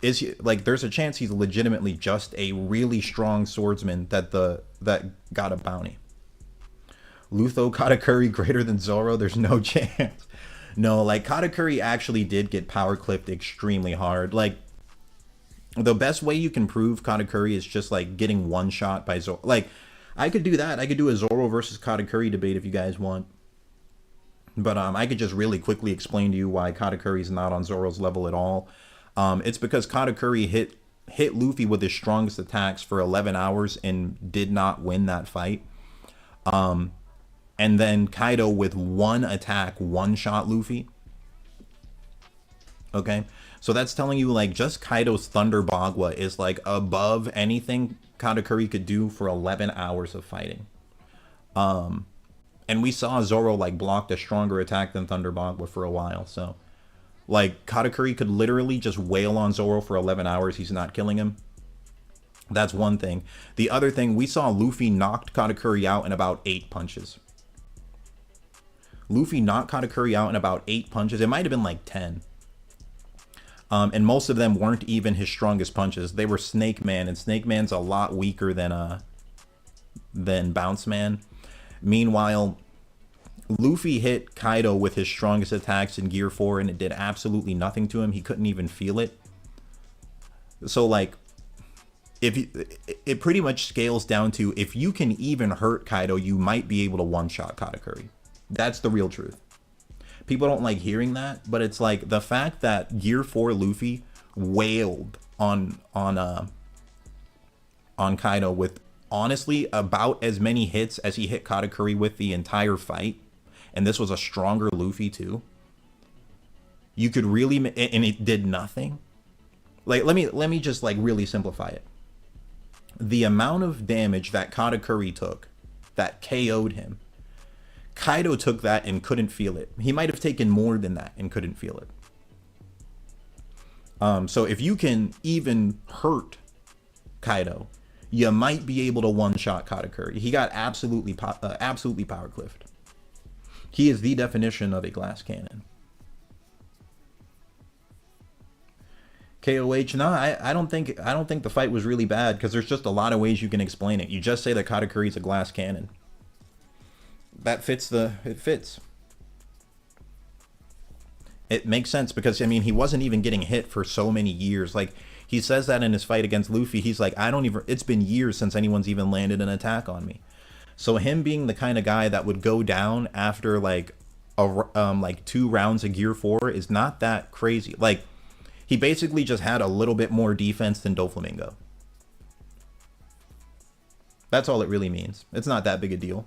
Speaker 1: Is he, like, there's a chance he's legitimately just a really strong swordsman that got a bounty. Lutho Katakuri greater than Zoro? There's no chance. No, like, Katakuri actually did get power clipped extremely hard. Like, the best way you can prove Katakuri is just, like, getting one shot by Zoro. Like, I could do that. I could do a Zoro versus Katakuri debate if you guys want. But I could just really quickly explain to you why Katakuri is not on Zoro's level at all. It's because Katakuri hit Luffy with his strongest attacks for 11 hours and did not win that fight. And then Kaido with one attack one-shot Luffy. Okay? So that's telling you, like, just Kaido's Thunder Bagua is, like, above anything Katakuri could do for 11 hours of fighting. And we saw Zoro, like, blocked a stronger attack than Thunder Bagua for a while, so... Like, Katakuri could literally just wail on Zoro for 11 hours. He's not killing him. That's one thing. The other thing, we saw Luffy knocked Katakuri out in about 8 punches. Luffy knocked Katakuri out in about 8 punches. It might have been like 10. And most of them weren't even his strongest punches. They were Snake Man, and Snake Man's a lot weaker than Bounce Man. Meanwhile, Luffy hit Kaido with his strongest attacks in Gear 4 and it did absolutely nothing to him. He couldn't even feel it. So, like, it pretty much scales down to, if you can even hurt Kaido, you might be able to one-shot Katakuri. That's the real truth. People don't like hearing that, but it's like the fact that Gear 4 Luffy wailed on Kaido with honestly about as many hits as he hit Katakuri with the entire fight. And this was a stronger Luffy too. You could really, and it did nothing. Like, let me just, like, really simplify it. The amount of damage that Katakuri took, that KO'd him, Kaido took that and couldn't feel it. He might have taken more than that and couldn't feel it. So if you can even hurt Kaido, you might be able to one-shot Katakuri. He got absolutely power cliffed. He is the definition of a glass cannon. KOH, no, I don't think the fight was really bad, because there's just a lot of ways you can explain it. You just say that Katakuri is a glass cannon. That fits it fits. It makes sense because, I mean, he wasn't even getting hit for so many years. Like, he says that in his fight against Luffy. He's like, it's been years since anyone's even landed an attack on me. So him being the kind of guy that would go down after like 2 rounds of Gear 4 is not that crazy. Like, he basically just had a little bit more defense than Doflamingo. That's all it really means. It's not that big a deal.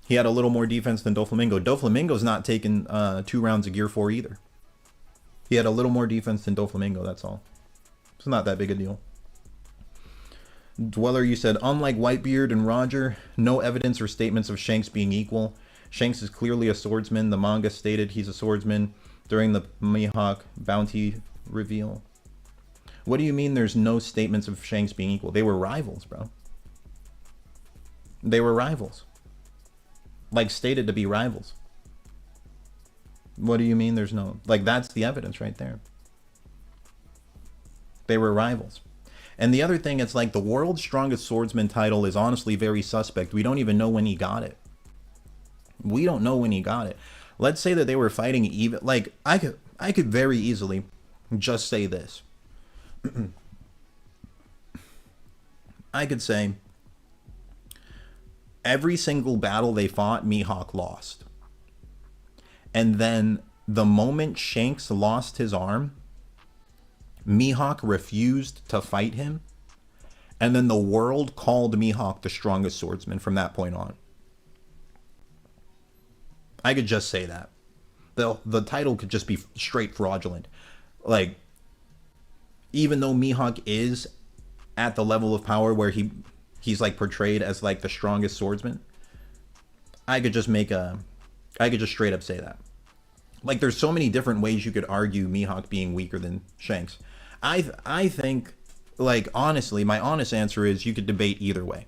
Speaker 1: He had a little more defense than Doflamingo. Doflamingo's not taking 2 rounds of Gear 4 either. He had a little more defense than Doflamingo, that's all. It's not that big a deal. Dweller, you said, unlike Whitebeard and Roger, no evidence or statements of Shanks being equal. Shanks is clearly a swordsman. The manga stated he's a swordsman during the Mihawk bounty reveal. What do you mean there's no statements of Shanks being equal? They were rivals, bro. They were rivals. Like, stated to be rivals. What do you mean there's no... Like, that's the evidence right there. They were rivals. And the other thing, it's like the world's strongest swordsman title is honestly very suspect. We don't even know when he got it. We don't know when he got it. Let's say that they were fighting even... Like, I could very easily just say this. I could say... Every single battle they fought, Mihawk lost. And then the moment Shanks lost his arm, Mihawk refused to fight him. And then the world called Mihawk the strongest swordsman from that point on. I could just say that. The title could just be straight fraudulent. Like, even though Mihawk is at the level of power where he's like portrayed as like the strongest swordsman, I could just straight up say that. Like, there's so many different ways you could argue Mihawk being weaker than Shanks. I think, like, honestly, my honest answer is you could debate either way.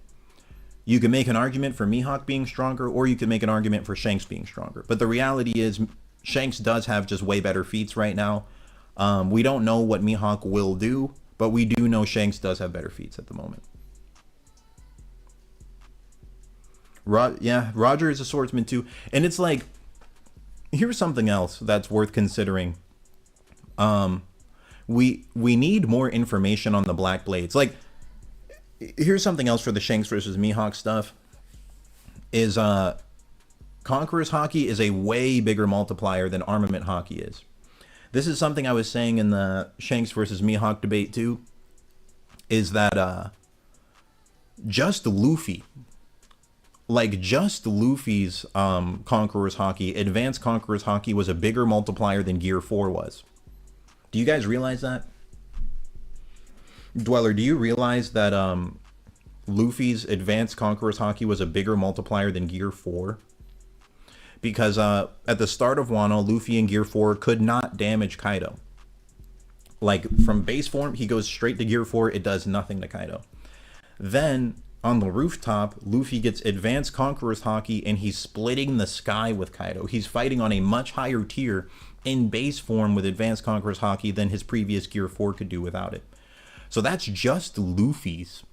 Speaker 1: You can make an argument for Mihawk being stronger, or you can make an argument for Shanks being stronger. But the reality is, Shanks does have just way better feats right now. We don't know what Mihawk will do, but we do know Shanks does have better feats at the moment. Yeah, Roger is a swordsman too. And it's like, here's something else that's worth considering. We need more information on the Black Blades. Like, here's something else for the Shanks versus Mihawk stuff. Is Conqueror's Haki is a way bigger multiplier than Armament Haki is. This is something I was saying in the Shanks versus Mihawk debate too. Is that just Luffy, like just Luffy's Conqueror's Haki, Advanced Conqueror's Haki was a bigger multiplier than Gear 4 was. Do you guys realize that? Dweller, do you realize that Luffy's Advanced Conqueror's Haki was a bigger multiplier than Gear 4? Because at the start of Wano, Luffy in Gear 4 could not damage Kaido. Like, from base form, he goes straight to Gear 4, it does nothing to Kaido. Then, on the rooftop, Luffy gets Advanced Conqueror's Haki, and he's splitting the sky with Kaido. He's fighting on a much higher tier in base form with Advanced Conqueror's Haki than his previous Gear 4 could do without it. So that's just Luffy's.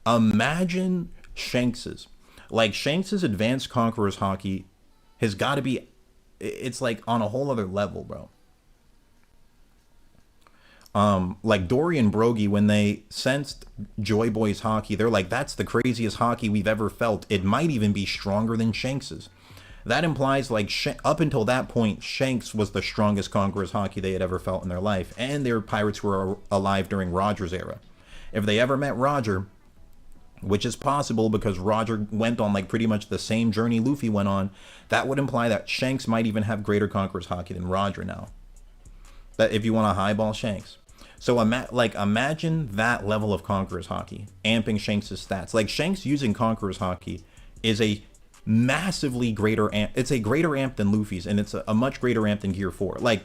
Speaker 1: Imagine Shanks's. Like, Shanks's Advanced Conqueror's Haki has got to be... It's like on a whole other level, bro. Like Dory and Brogy, when they sensed Joy Boy's Haki, they're like, that's the craziest Haki we've ever felt. It might even be stronger than Shanks's. That implies, like, up until that point, Shanks was the strongest Conqueror's Haki they had ever felt in their life. And they were pirates who were alive during Roger's era. If they ever met Roger, which is possible because Roger went on, like, pretty much the same journey Luffy went on, that would imply that Shanks might even have greater Conqueror's Haki than Roger now. That if you want to highball Shanks. So, imagine that level of Conqueror's Haki, amping Shanks' stats. Like, Shanks using Conqueror's Haki is a massively greater amp. It's a greater amp than Luffy's, and it's a much greater amp than Gear 4. Like,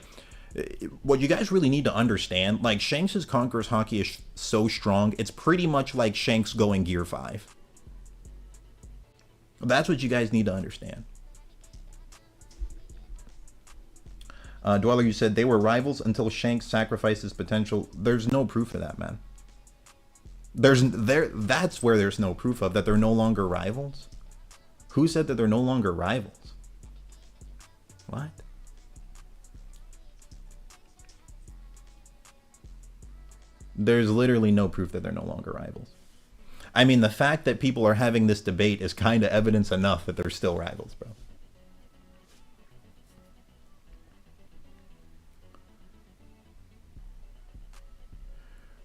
Speaker 1: what you guys really need to understand, like, Shanks' Conqueror's Haki is so strong, it's pretty much like Shanks going Gear 5. That's what you guys need to understand. Dweller, you said they were rivals until Shanks sacrificed his potential. There's no proof of that, man. That's where there's no proof of that they're no longer rivals. Who said that they're no longer rivals? What? There's literally no proof that they're no longer rivals. I mean, the fact that people are having this debate is kind of evidence enough that they're still rivals, bro.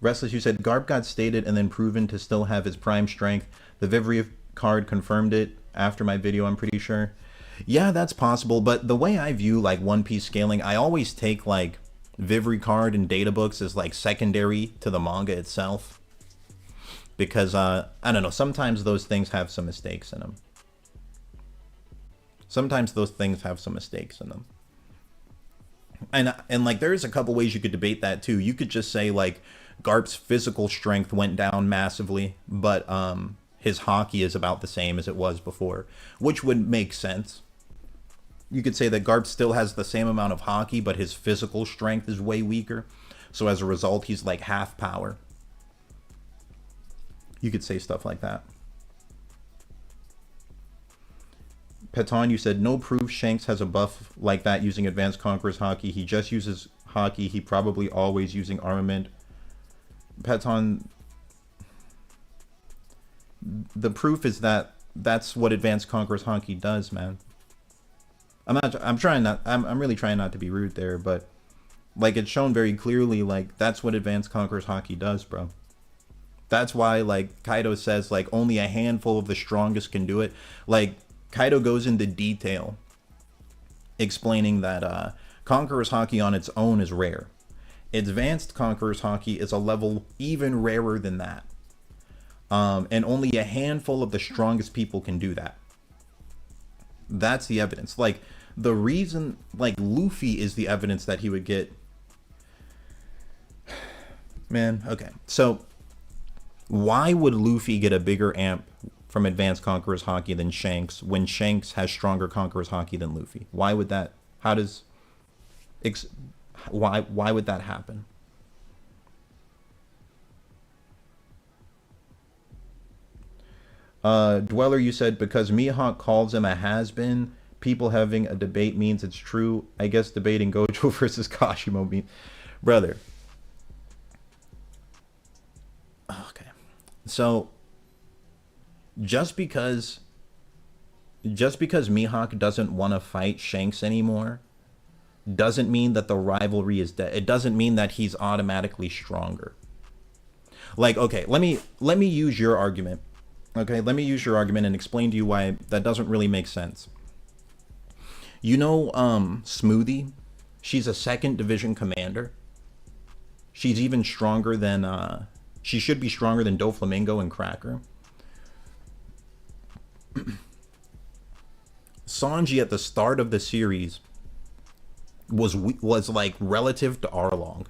Speaker 1: Restless, you said Garp got stated and then proven to still have his prime strength. The Vivri card confirmed it after my video, I'm pretty sure. Yeah, that's possible, but the way I view, like, One Piece scaling, I always take, like, Vivri card and data books as, like, secondary to the manga itself. Because, I don't know, sometimes those things have some mistakes in them. Sometimes those things have some mistakes in them. And like, there's a couple ways you could debate that, too. You could just say, like, Garp's physical strength went down massively, but his Haki is about the same as it was before, which would make sense. You could say that Garp still has the same amount of Haki, but his physical strength is way weaker. So as a result, he's like half power. You could say stuff like that. Peton, you said no proof Shanks has a buff like that using Advanced Conqueror's Haki. He just uses Haki. He probably always using armament. Peton, the proof is that that's what Advanced Conqueror's Haki does, man. I'm really trying not to be rude there, but like, it's shown very clearly, like, that's what Advanced Conqueror's Haki does, bro. That's why, like, Kaido says, like, only a handful of the strongest can do it. Like, Kaido goes into detail explaining that Conqueror's Haki on its own is rare. Advanced Conqueror's Haki is a level even rarer than that. And only a handful of the strongest people can do that. That's the evidence. Like, The reason, like, Luffy is the evidence that he would get. Man, okay. So, why would Luffy get a bigger amp from Advanced Conqueror's Haki than Shanks when Shanks has stronger Conqueror's Haki than Luffy? Why would that? How does? Why would that happen? Dweller, you said because Mihawk calls him a has-been, people having a debate means it's true. I guess debating Gojo versus Kashimo means... Brother. Okay. So, just because Mihawk doesn't want to fight Shanks anymore doesn't mean that the rivalry is dead. It doesn't mean that he's automatically stronger. Like, okay, let me use your argument. Okay, let me use your argument and explain to you why that doesn't really make sense. You know, Smoothie? She's a 2nd Division commander. She's even stronger than, she should be stronger than Doflamingo and Cracker. Sanji at the start of the series was like relative to Arlong.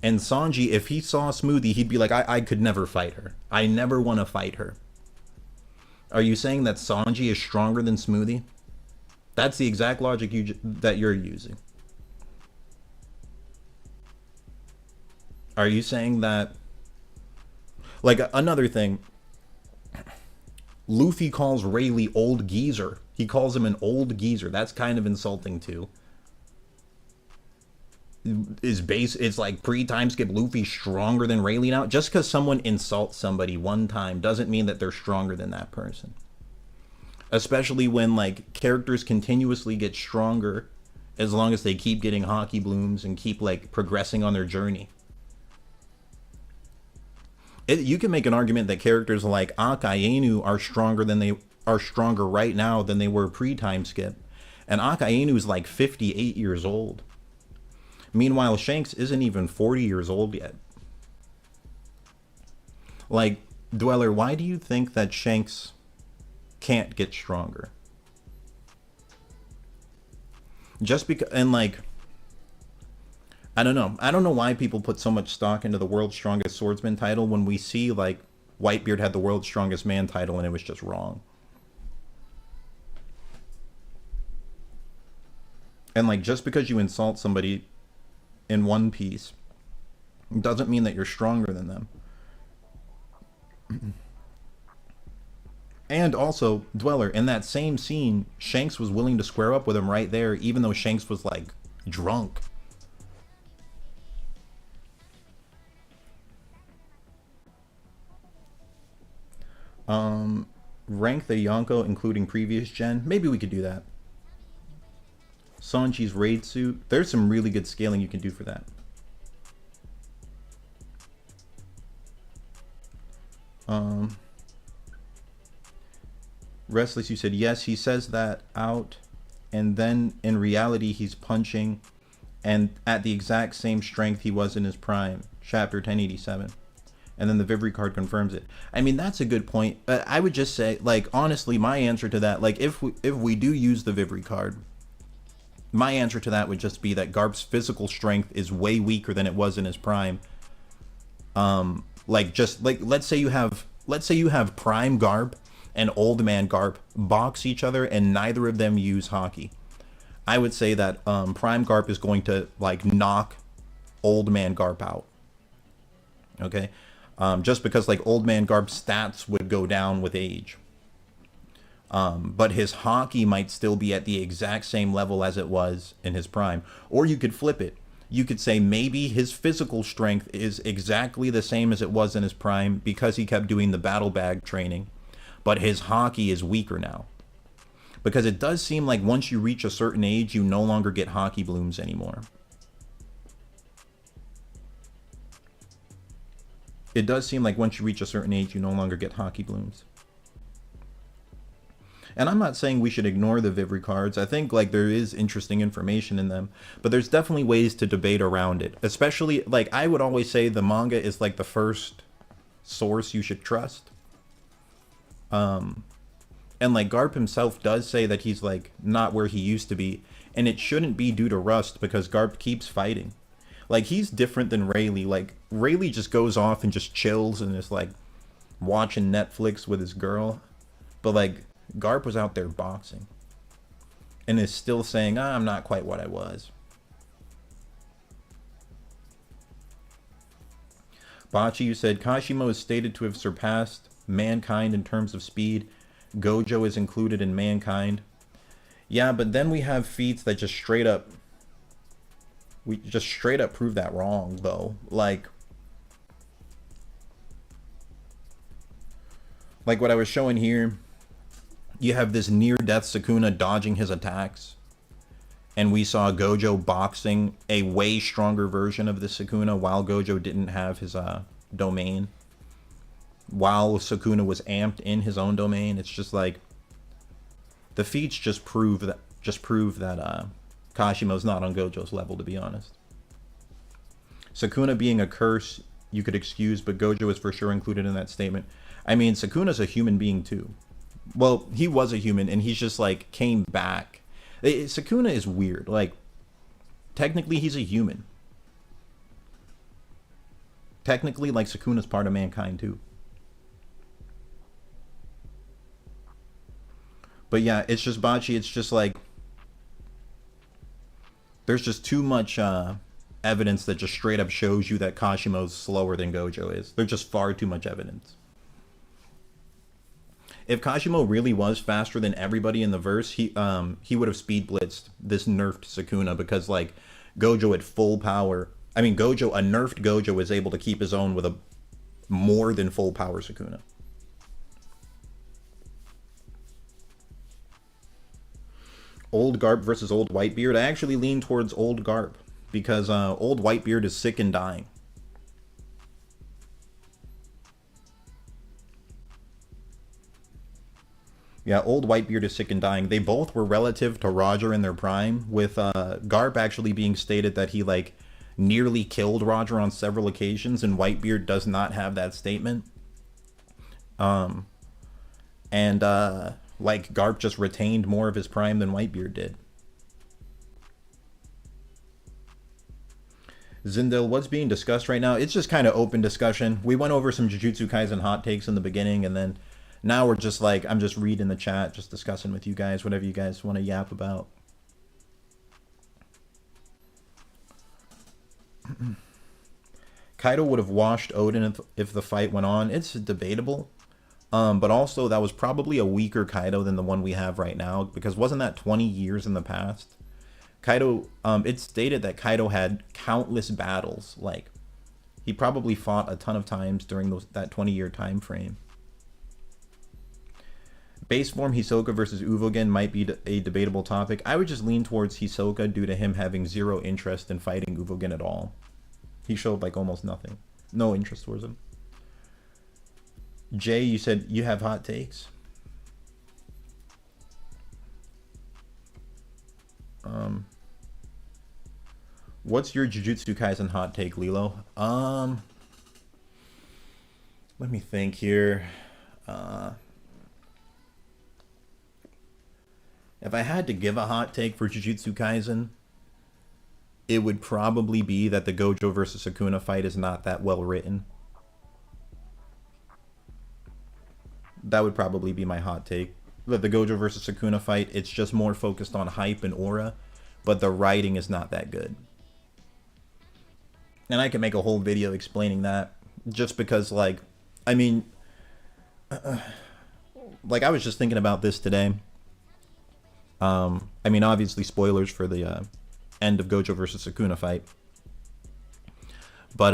Speaker 1: And Sanji, if he saw Smoothie, he'd be like, I could never fight her. I never want to fight her. Are you saying that Sanji is stronger than Smoothie? That's the exact logic that you're using. Are you saying that... Like, another thing. Luffy calls Rayleigh old geezer. He calls him an old geezer. That's kind of insulting, too. It's like pre-time skip Luffy stronger than Rayleigh now? Just because someone insults somebody one time doesn't mean that they're stronger than that person. Especially when, like, characters continuously get stronger as long as they keep getting Haki blooms and keep, like, progressing on their journey. You can make an argument that characters like Akainu are stronger right now than they were pre-time skip. And Akainu is like 58 years old. Meanwhile, Shanks isn't even 40 years old yet. Like, Dweller, why do you think that Shanks can't get stronger? Just because, and like, I don't know. I don't know why people put so much stock into the World's Strongest Swordsman title when we see, like, Whitebeard had the World's Strongest Man title and it was just wrong. And, like, just because you insult somebody in One Piece doesn't mean that you're stronger than them. And also, Dweller, in that same scene, Shanks was willing to square up with him right there, even though Shanks was, like, drunk. Rank the Yonko including previous gen. Maybe we could do that. Sanji's raid suit. There's some really good scaling you can do for that. Restless, you said yes, he says that out, and then in reality he's punching and at the exact same strength he was in his prime. Chapter 1087. And then the Vivri card confirms it. I mean, that's a good point. I would just say, like, honestly, my answer to that, like, if we do use the Vivri card, my answer to that would just be that Garp's physical strength is way weaker than it was in his prime. Like, just like, let's say you have Prime Garp and Old Man Garp box each other and neither of them use Haki. I would say that Prime Garp is going to, like, knock Old Man Garp out. Okay? Just because, like, Old Man Garp's stats would go down with age. But his Haki might still be at the exact same level as it was in his prime. Or you could flip it. You could say maybe his physical strength is exactly the same as it was in his prime because he kept doing the battle bag training. But his Haki is weaker now. Because it does seem like once you reach a certain age, you no longer get Haki blooms anymore. It does seem like once you reach a certain age, you no longer get Haki blooms. And I'm not saying we should ignore the Vivri cards. I think, like, there is interesting information in them. But there's definitely ways to debate around it. Especially, like, I would always say the manga is, like, the first source you should trust. And And like Garp himself does say that he's like not where he used to be, and it shouldn't be due to rust because Garp keeps fighting. Like he's different than Rayleigh. Like Rayleigh just goes off and just chills and is like watching Netflix with his girl, but like Garp was out there boxing and is still saying, I'm not quite what I was. Bachi, you said Kashimo is stated to have surpassed mankind in terms of speed. Gojo is included in mankind. Yeah, but then we have feats that just straight up prove that wrong though. Like what I was showing here, you have this near-death Sukuna dodging his attacks. And we saw Gojo boxing a way stronger version of the Sukuna while Gojo didn't have his domain. While Sukuna was amped in his own domain. It's just like the feats just prove that Kashimo's not on Gojo's level, to be honest. Sukuna being a curse you could excuse, but Gojo is for sure included in that statement. I mean, Sukuna's a human being too. Well, he was a human and he's just like came back. Sukuna is weird. Like, technically he's a human. Technically, like, Sukuna's part of mankind too. But yeah, it's just Bachi. It's just like there's just too much evidence that just straight up shows you that Kashimo's slower than Gojo is. There's just far too much evidence. If Kashimo really was faster than everybody in the verse, he would have speed blitzed this nerfed Sukuna because like Gojo at full power. I mean, a nerfed Gojo is able to keep his own with a more than full power Sukuna. Old Garp versus old Whitebeard. I actually lean towards old Garp because old Whitebeard is sick and dying. Yeah, old Whitebeard is sick and dying. They both were relative to Roger in their prime, with Garp actually being stated that he like nearly killed Roger on several occasions, and Whitebeard does not have that statement. Like Garp just retained more of his prime than Whitebeard did. Zindel, what's being discussed right now? It's just kind of open discussion. We went over some Jujutsu Kaisen hot takes in the beginning, and then now we're just like, I'm just reading the chat, just discussing with you guys, whatever you guys want to yap about. Kaido would have washed Odin if the fight went on. It's debatable. But also, that was probably a weaker Kaido than the one we have right now, because wasn't that 20 years in the past? Kaido, it's stated that Kaido had countless battles. Like, he probably fought a ton of times during that 20-year time frame. Base form Hisoka versus Uvogen might be a debatable topic. I would just lean towards Hisoka due to him having zero interest in fighting Uvogen at all. He showed like almost nothing. No interest towards him. Jay, you said you have hot takes? What's your Jujutsu Kaisen hot take, Lilo? Let me think here. If I had to give a hot take for Jujutsu Kaisen, it would probably be that the Gojo versus Sukuna fight is not that well written. That would probably be my hot take. That the Gojo versus Sukuna fight, it's just more focused on hype and aura, but the writing is not that good. And I can make a whole video explaining that, just because, like, I mean, like, I was just thinking about this today. I mean, obviously, spoilers for the end of Gojo versus Sukuna fight. But,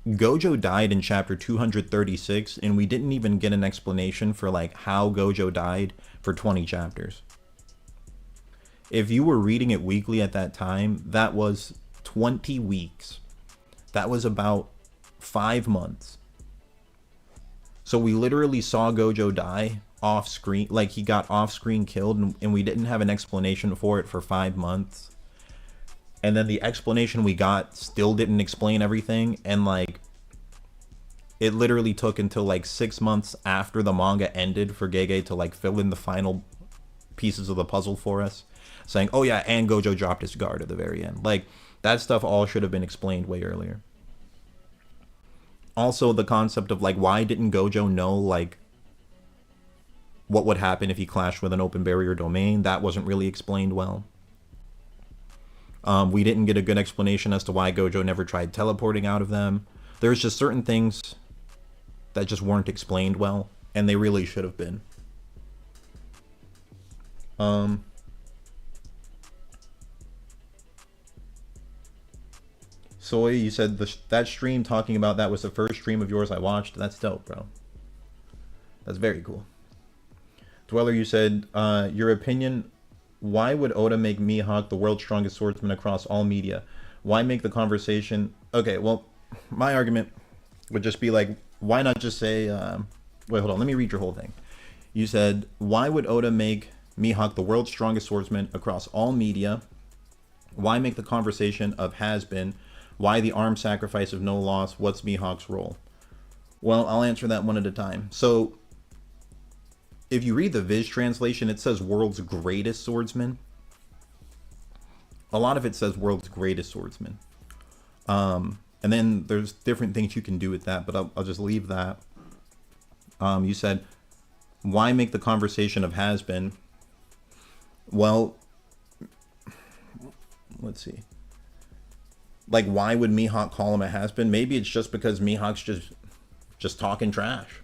Speaker 1: Gojo died in chapter 236, and we didn't even get an explanation for, like, how Gojo died for 20 chapters. If you were reading it weekly at that time, that was 20 weeks. That was about 5 months. So we literally saw Gojo die off screen, like he got off screen killed, and we didn't have an explanation for it for 5 months. And then the explanation we got still didn't explain everything, and like it literally took until like 6 months after the manga ended for Gege to like fill in the final pieces of the puzzle for us, saying, oh yeah, and Gojo dropped his guard at the very end. Like, that stuff all should have been explained way earlier. Also, the concept of like, why didn't Gojo know like what would happen if he clashed with an open barrier domain? That wasn't really explained well. We didn't get a good explanation as to why Gojo never tried teleporting out of them. There's just certain things that just weren't explained well, and they really should have been. Soy, you said that stream talking about that was the first stream of yours I watched. That's dope, bro. That's very cool. Dweller, you said, your opinion, why would Oda make Mihawk the world's strongest swordsman across all media? Why make the conversation... Okay, well, my argument would just be like, why not just say... Wait, hold on, let me read your whole thing. You said, why would Oda make Mihawk the world's strongest swordsman across all media? Why make the conversation of has-been? Why the armed sacrifice of no loss? What's Mihawk's role? Well, I'll answer that one at a time. So, if you read the Viz translation, it says world's greatest swordsman. A lot of it says world's greatest swordsman. And then there's different things you can do with that, but I'll just leave that. You said, why make the conversation of has-been? Well, let's see. Like, why would Mihawk call him a has-been? Maybe it's just because Mihawk's just talking trash.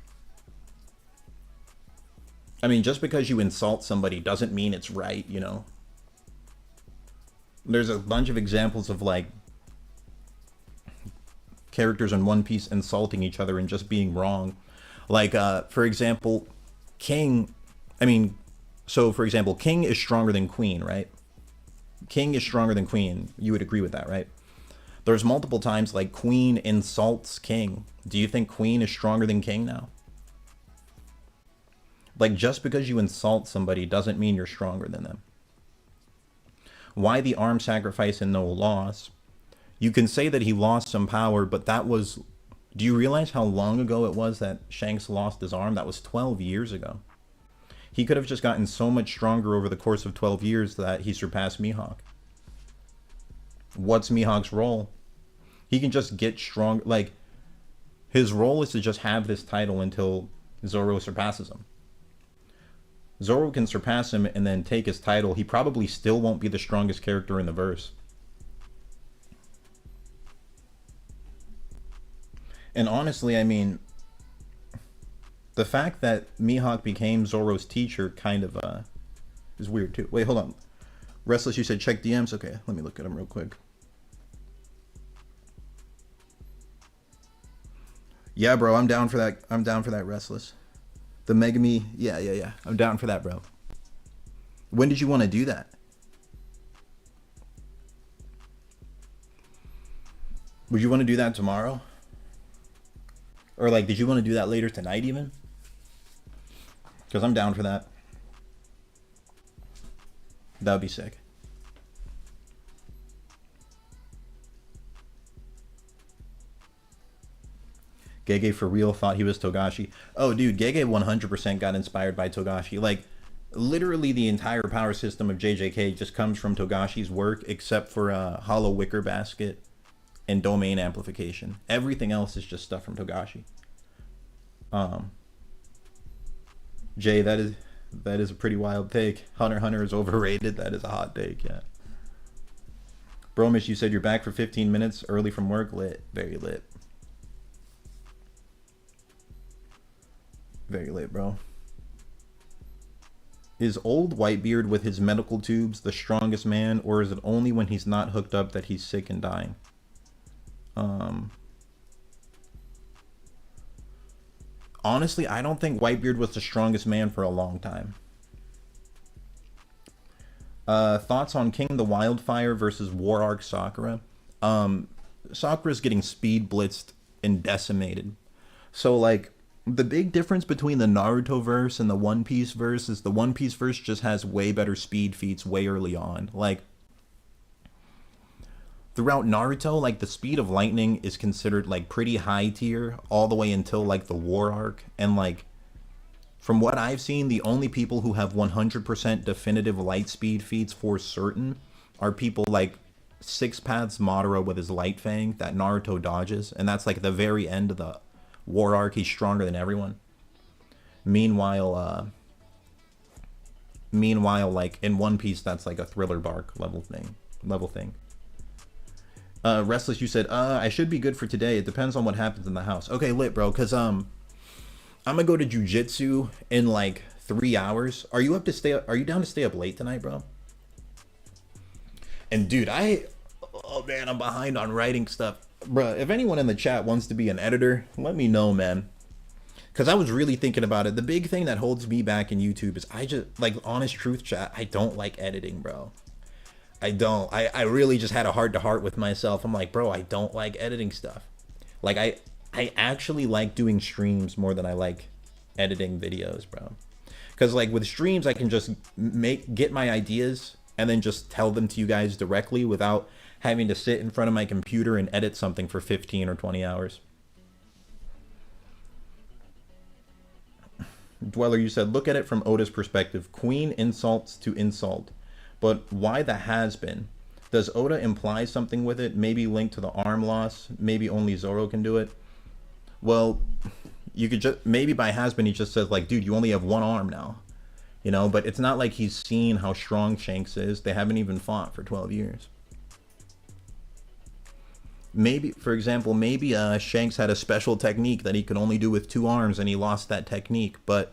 Speaker 1: I mean, just because you insult somebody doesn't mean it's right, you know? There's a bunch of examples of, like, characters in One Piece insulting each other and just being wrong. Like, for example, King... I mean, so, for example, King is stronger than Queen, right? King is stronger than Queen. You would agree with that, right? There's multiple times, like, Queen insults King. Do you think Queen is stronger than King now? Like, just because you insult somebody doesn't mean you're stronger than them. Why the arm sacrifice and no loss? You can say that he lost some power, but that was... Do you realize how long ago it was that Shanks lost his arm? That was 12 years ago. He could have just gotten so much stronger over the course of 12 years that he surpassed Mihawk. What's Mihawk's role? He can just get strong. Like, his role is to just have this title until Zoro surpasses him. Zoro can surpass him and then take his title. He probably still won't be the strongest character in the verse. And honestly, I mean, the fact that Mihawk became Zoro's teacher kind of is weird too. Wait, hold on. Restless, you said check DMs? Okay, let me look at them real quick. Yeah, bro, I'm down for that. I'm down for that, Restless. The Megami, yeah. I'm down for that, bro. When did you want to do that? Would you want to do that tomorrow? Or like, did you want to do that later tonight even? Because I'm down for that. That would be sick. Gege for real thought he was Togashi. Oh, dude, Gege 100% got inspired by Togashi. Like, literally the entire power system of JJK just comes from Togashi's work, except for Hollow Wicker Basket and Domain Amplification. Everything else is just stuff from Togashi. Jay, that is a pretty wild take. Hunter x Hunter is overrated. That is a hot take, yeah. Bromish, you said you're back for 15 minutes early from work. Lit. Very lit. Very late, bro. Is old Whitebeard with his medical tubes the strongest man, or is it only when he's not hooked up that he's sick and dying? Honestly, I don't think Whitebeard was the strongest man for a long time. Thoughts on King the Wildfire versus War Arc Sakura? Sakura's getting speed blitzed and decimated. So, like, the big difference between the Naruto verse and the One Piece verse is the One Piece verse just has way better speed feats way early on. Like, throughout Naruto, like the speed of lightning is considered like pretty high tier all the way until like the war arc. And like from what I've seen, the only people who have 100% definitive light speed feats for certain are people like Six Paths Madara with his Light Fang that Naruto dodges, and that's like the very end of the war arc. He's stronger than everyone. Meanwhile, like in One Piece, that's like a Thriller Bark level thing. Restless, you said, I should be good for today. It depends on what happens in the house. Okay, lit, bro. Cause I'm gonna go to Jujutsu in like 3 hours. Are you down to stay up late tonight, bro? And dude, oh man, I'm behind on writing stuff. Bruh, if anyone in the chat wants to be an editor, let me know, man. Because I was really thinking about it. The big thing that holds me back in YouTube is I just, like, honest truth, chat, I don't like editing, bro. I don't. I really just had a heart-to-heart with myself. I'm like, bro, I don't like editing stuff. Like, I actually like doing streams more than I like editing videos, bro. Because, like, with streams, I can just get my ideas and then just tell them to you guys directly without having to sit in front of my computer and edit something for 15 or 20 hours. Dweller, you said, look at it from Oda's perspective. Queen insults to insult. But why the has been? Does Oda imply something with it? Maybe linked to the arm loss? Maybe only Zoro can do it? Well, you could just, maybe by has been he just says like, dude, you only have one arm now. You know, but it's not like he's seen how strong Shanks is. They haven't even fought for 12 years. Maybe, for example, maybe Shanks had a special technique that he could only do with 2 arms and he lost that technique. But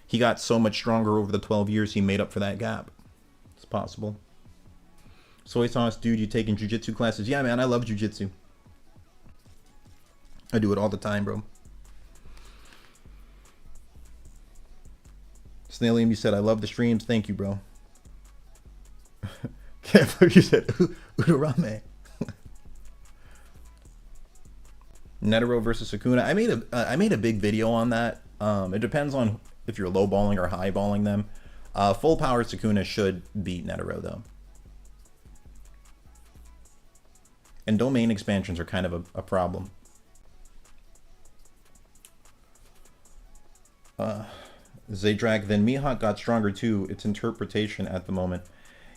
Speaker 1: he got so much stronger over the 12 years he made up for that gap. It's possible. Soy sauce, dude, you taking jujitsu classes? Yeah, man, I love jujitsu. I do it all the time, bro. Snailium, you said, I love the streams. Thank you, bro. You said, Udorame. Netero versus Sukuna. I made a big video on that. It depends on if you're low balling or high balling them. Full power Sukuna should beat Netero though. And domain expansions are kind of a problem. Zaydrak, then Mihawk got stronger too. It's interpretation at the moment.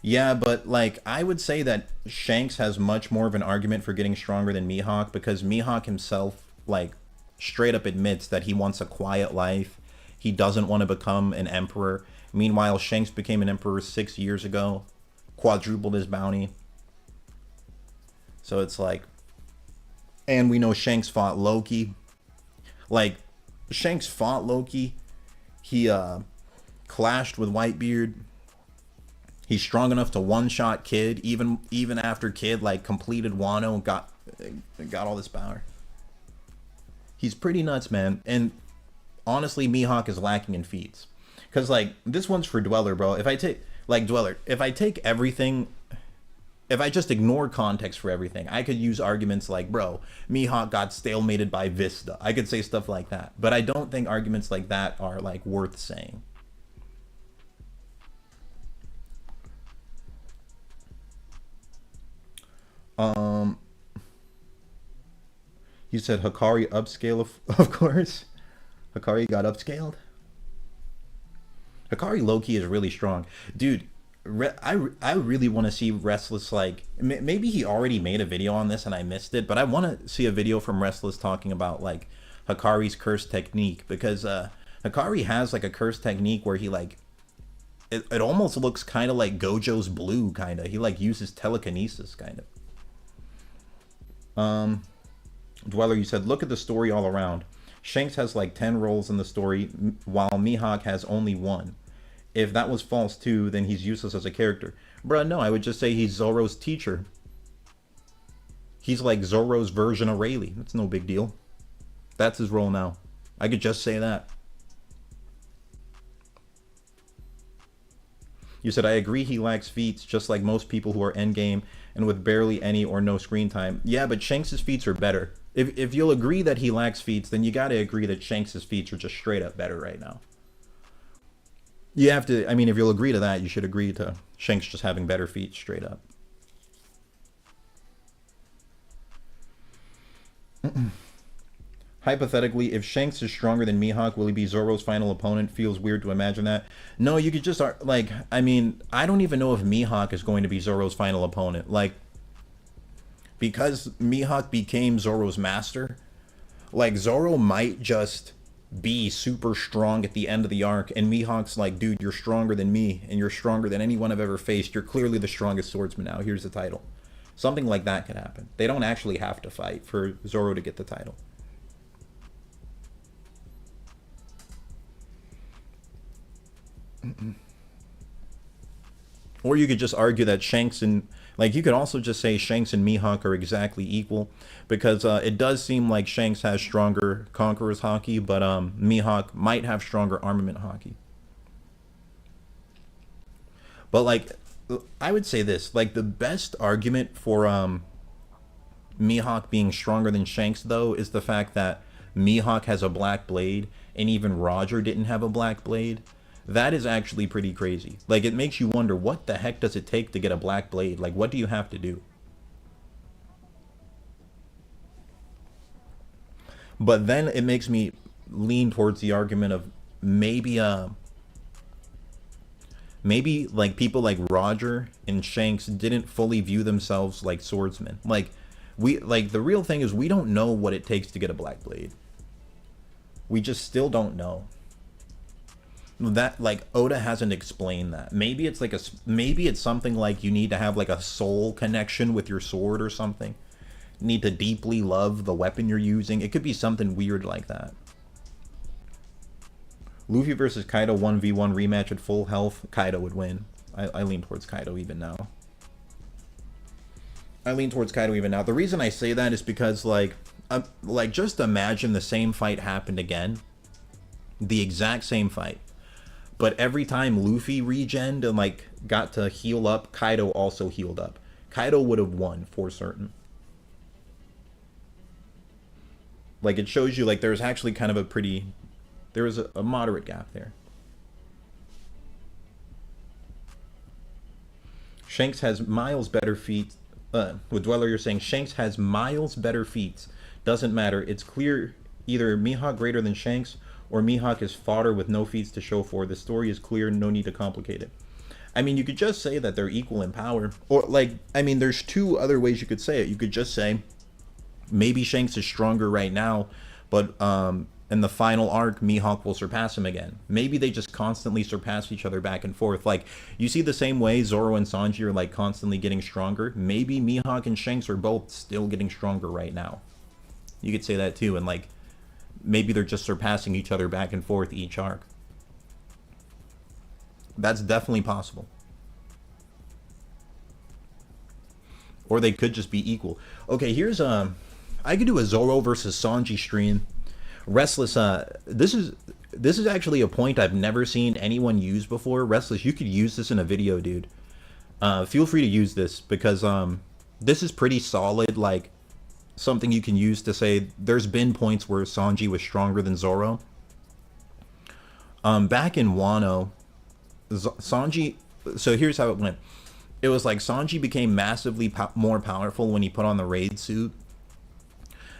Speaker 1: Yeah, but like I would say that Shanks has much more of an argument for getting stronger than Mihawk because Mihawk himself like straight up admits that he wants a quiet life. He doesn't want to become an emperor. Meanwhile, Shanks became an emperor 6 years ago, quadrupled his bounty. So it's like, and we know Shanks fought Loki. Like Shanks fought Loki. He clashed with Whitebeard. He's strong enough to one-shot Kid, even after Kid like completed Wano and got all this power. He's pretty nuts, man. And honestly, Mihawk is lacking in feats. Cause like this one's for Dweller, bro. If I take everything, if I just ignore context for everything, I could use arguments like, bro, Mihawk got stalemated by Vista. I could say stuff like that. But I don't think arguments like that are like worth saying. You said Hikari upscale, of course. Hikari got upscaled. Hikari low-key is really strong. Dude, I really want to see Restless, like, maybe he already made a video on this and I missed it, but I want to see a video from Restless talking about, like, Hikari's curse technique, because Hikari has, like, a curse technique where he, like, it almost looks kind of like Gojo's blue, kind of. He, like, uses telekinesis, kind of. Dweller, you said, look at the story all around. Shanks has like 10 roles in the story, while Mihawk has only 1. If that was false too, then he's useless as a character. Bruh, no, I would just say he's Zoro's teacher. He's like Zoro's version of Rayleigh. That's no big deal. That's his role now. I could just say that. You said, I agree he lacks feats, just like most people who are endgame and with barely any or no screen time. Yeah, but Shanks' feats are better. If you'll agree that he lacks feats, then you gotta agree that Shanks' feats are just straight up better right now. You have to, I mean, if you'll agree to that, you should agree to Shanks just having better feats straight up. Hypothetically, if Shanks is stronger than Mihawk, will he be Zoro's final opponent? Feels weird to imagine that. No, you could just like, I mean, I don't even know if Mihawk is going to be Zoro's final opponent. Like, because Mihawk became Zoro's master, like Zoro might just be super strong at the end of the arc, and Mihawk's like, dude, you're stronger than me, and you're stronger than anyone I've ever faced. You're clearly the strongest swordsman now. Here's the title. Something like that could happen. They don't actually have to fight for Zoro to get the title. Or you could just argue that Shanks and, like, you could also just say Shanks and Mihawk are exactly equal, because it does seem like Shanks has stronger Conqueror's Haki, but Mihawk might have stronger Armament Haki. But, like, I would say this, like, the best argument for Mihawk being stronger than Shanks, though, is the fact that Mihawk has a black blade, and even Roger didn't have a black blade. That is actually pretty crazy. Like, it makes you wonder, what the heck does it take to get a black blade? Like, what do you have to do? But then it makes me lean towards the argument of maybe maybe like people like Roger and Shanks didn't fully view themselves like swordsmen. Like, the real thing is, we don't know what it takes to get a black blade. We just still don't know. That, like, Oda hasn't explained that. Maybe it's like maybe it's something like you need to have like a soul connection with your sword or something. You need to deeply love the weapon you're using. It could be something weird like that. Luffy versus Kaido 1v1 rematch at full health. Kaido would win. I lean towards Kaido even now. The reason I say that is because, like just imagine the same fight happened again. The exact same fight. But every time Luffy regened and, like, got to heal up, Kaido also healed up. Kaido would have won for certain. Like, it shows you, like, there's actually kind of there was a moderate gap there. Shanks has miles better feet. With Dweller, you're saying Shanks has miles better feats. Doesn't matter. It's clear either Mihawk greater than Shanks, or Mihawk is fodder with no feats to show for. The story is clear, no need to complicate it. I mean, you could just say that they're equal in power. Or, like, I mean, there's two other ways you could say it. You could just say, maybe Shanks is stronger right now, but in the final arc, Mihawk will surpass him again. Maybe they just constantly surpass each other back and forth. Like, you see the same way Zoro and Sanji are, like, constantly getting stronger. Maybe Mihawk and Shanks are both still getting stronger right now. You could say that too, and, like, maybe they're just surpassing each other back and forth each arc. That's definitely possible. Or they could just be equal. Okay, here's I could do a Zoro versus Sanji stream. Restless, this is actually a point I've never seen anyone use before. Restless, you could use this in a video, dude. Feel free to use this, because this is pretty solid, like, something you can use to say there's been points where Sanji was stronger than Zoro. Back in Wano, Sanji, so here's how it went. It was like Sanji became massively more powerful when he put on the raid suit.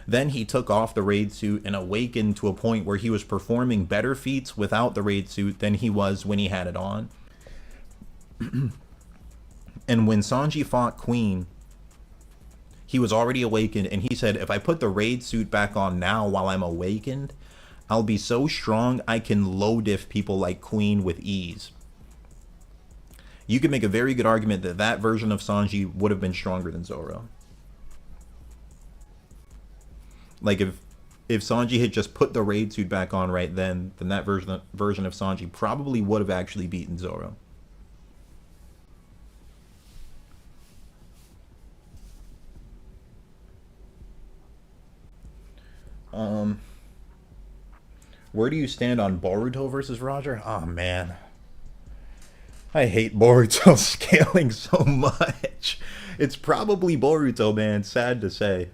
Speaker 1: Then he took off the raid suit and awakened to a point where he was performing better feats without the raid suit than he was when he had it on. And when Sanji fought Queen, he was already awakened, and he said, if I put the raid suit back on now while I'm awakened, I'll be so strong I can low diff people like Queen with ease. You could make a very good argument that that version of Sanji would have been stronger than Zoro. Like, if Sanji had just put the raid suit back on right then that version of Sanji probably would have actually beaten Zoro. Where do you stand on Boruto versus Roger? Oh, man. I hate Boruto scaling so much. It's probably Boruto, man. Sad to say.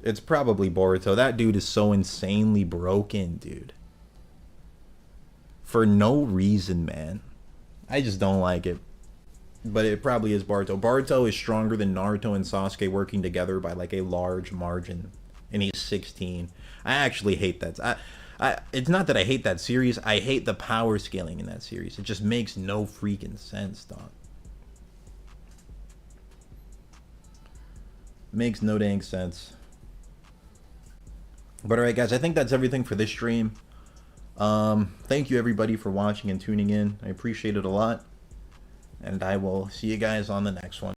Speaker 1: It's probably Boruto. That dude is so insanely broken, dude. For no reason, man. I just don't like it. but it probably is Baruto. Baruto is stronger than Naruto and Sasuke working together by like a large margin, and he's 16. I actually hate that. It's not that I hate that series. I hate the power scaling in that series. It just makes no freaking sense, dog. Makes no dang sense. But alright, guys, I think that's everything for this stream. Thank you everybody for watching and tuning in. I appreciate it a lot. And I will see you guys on the next one.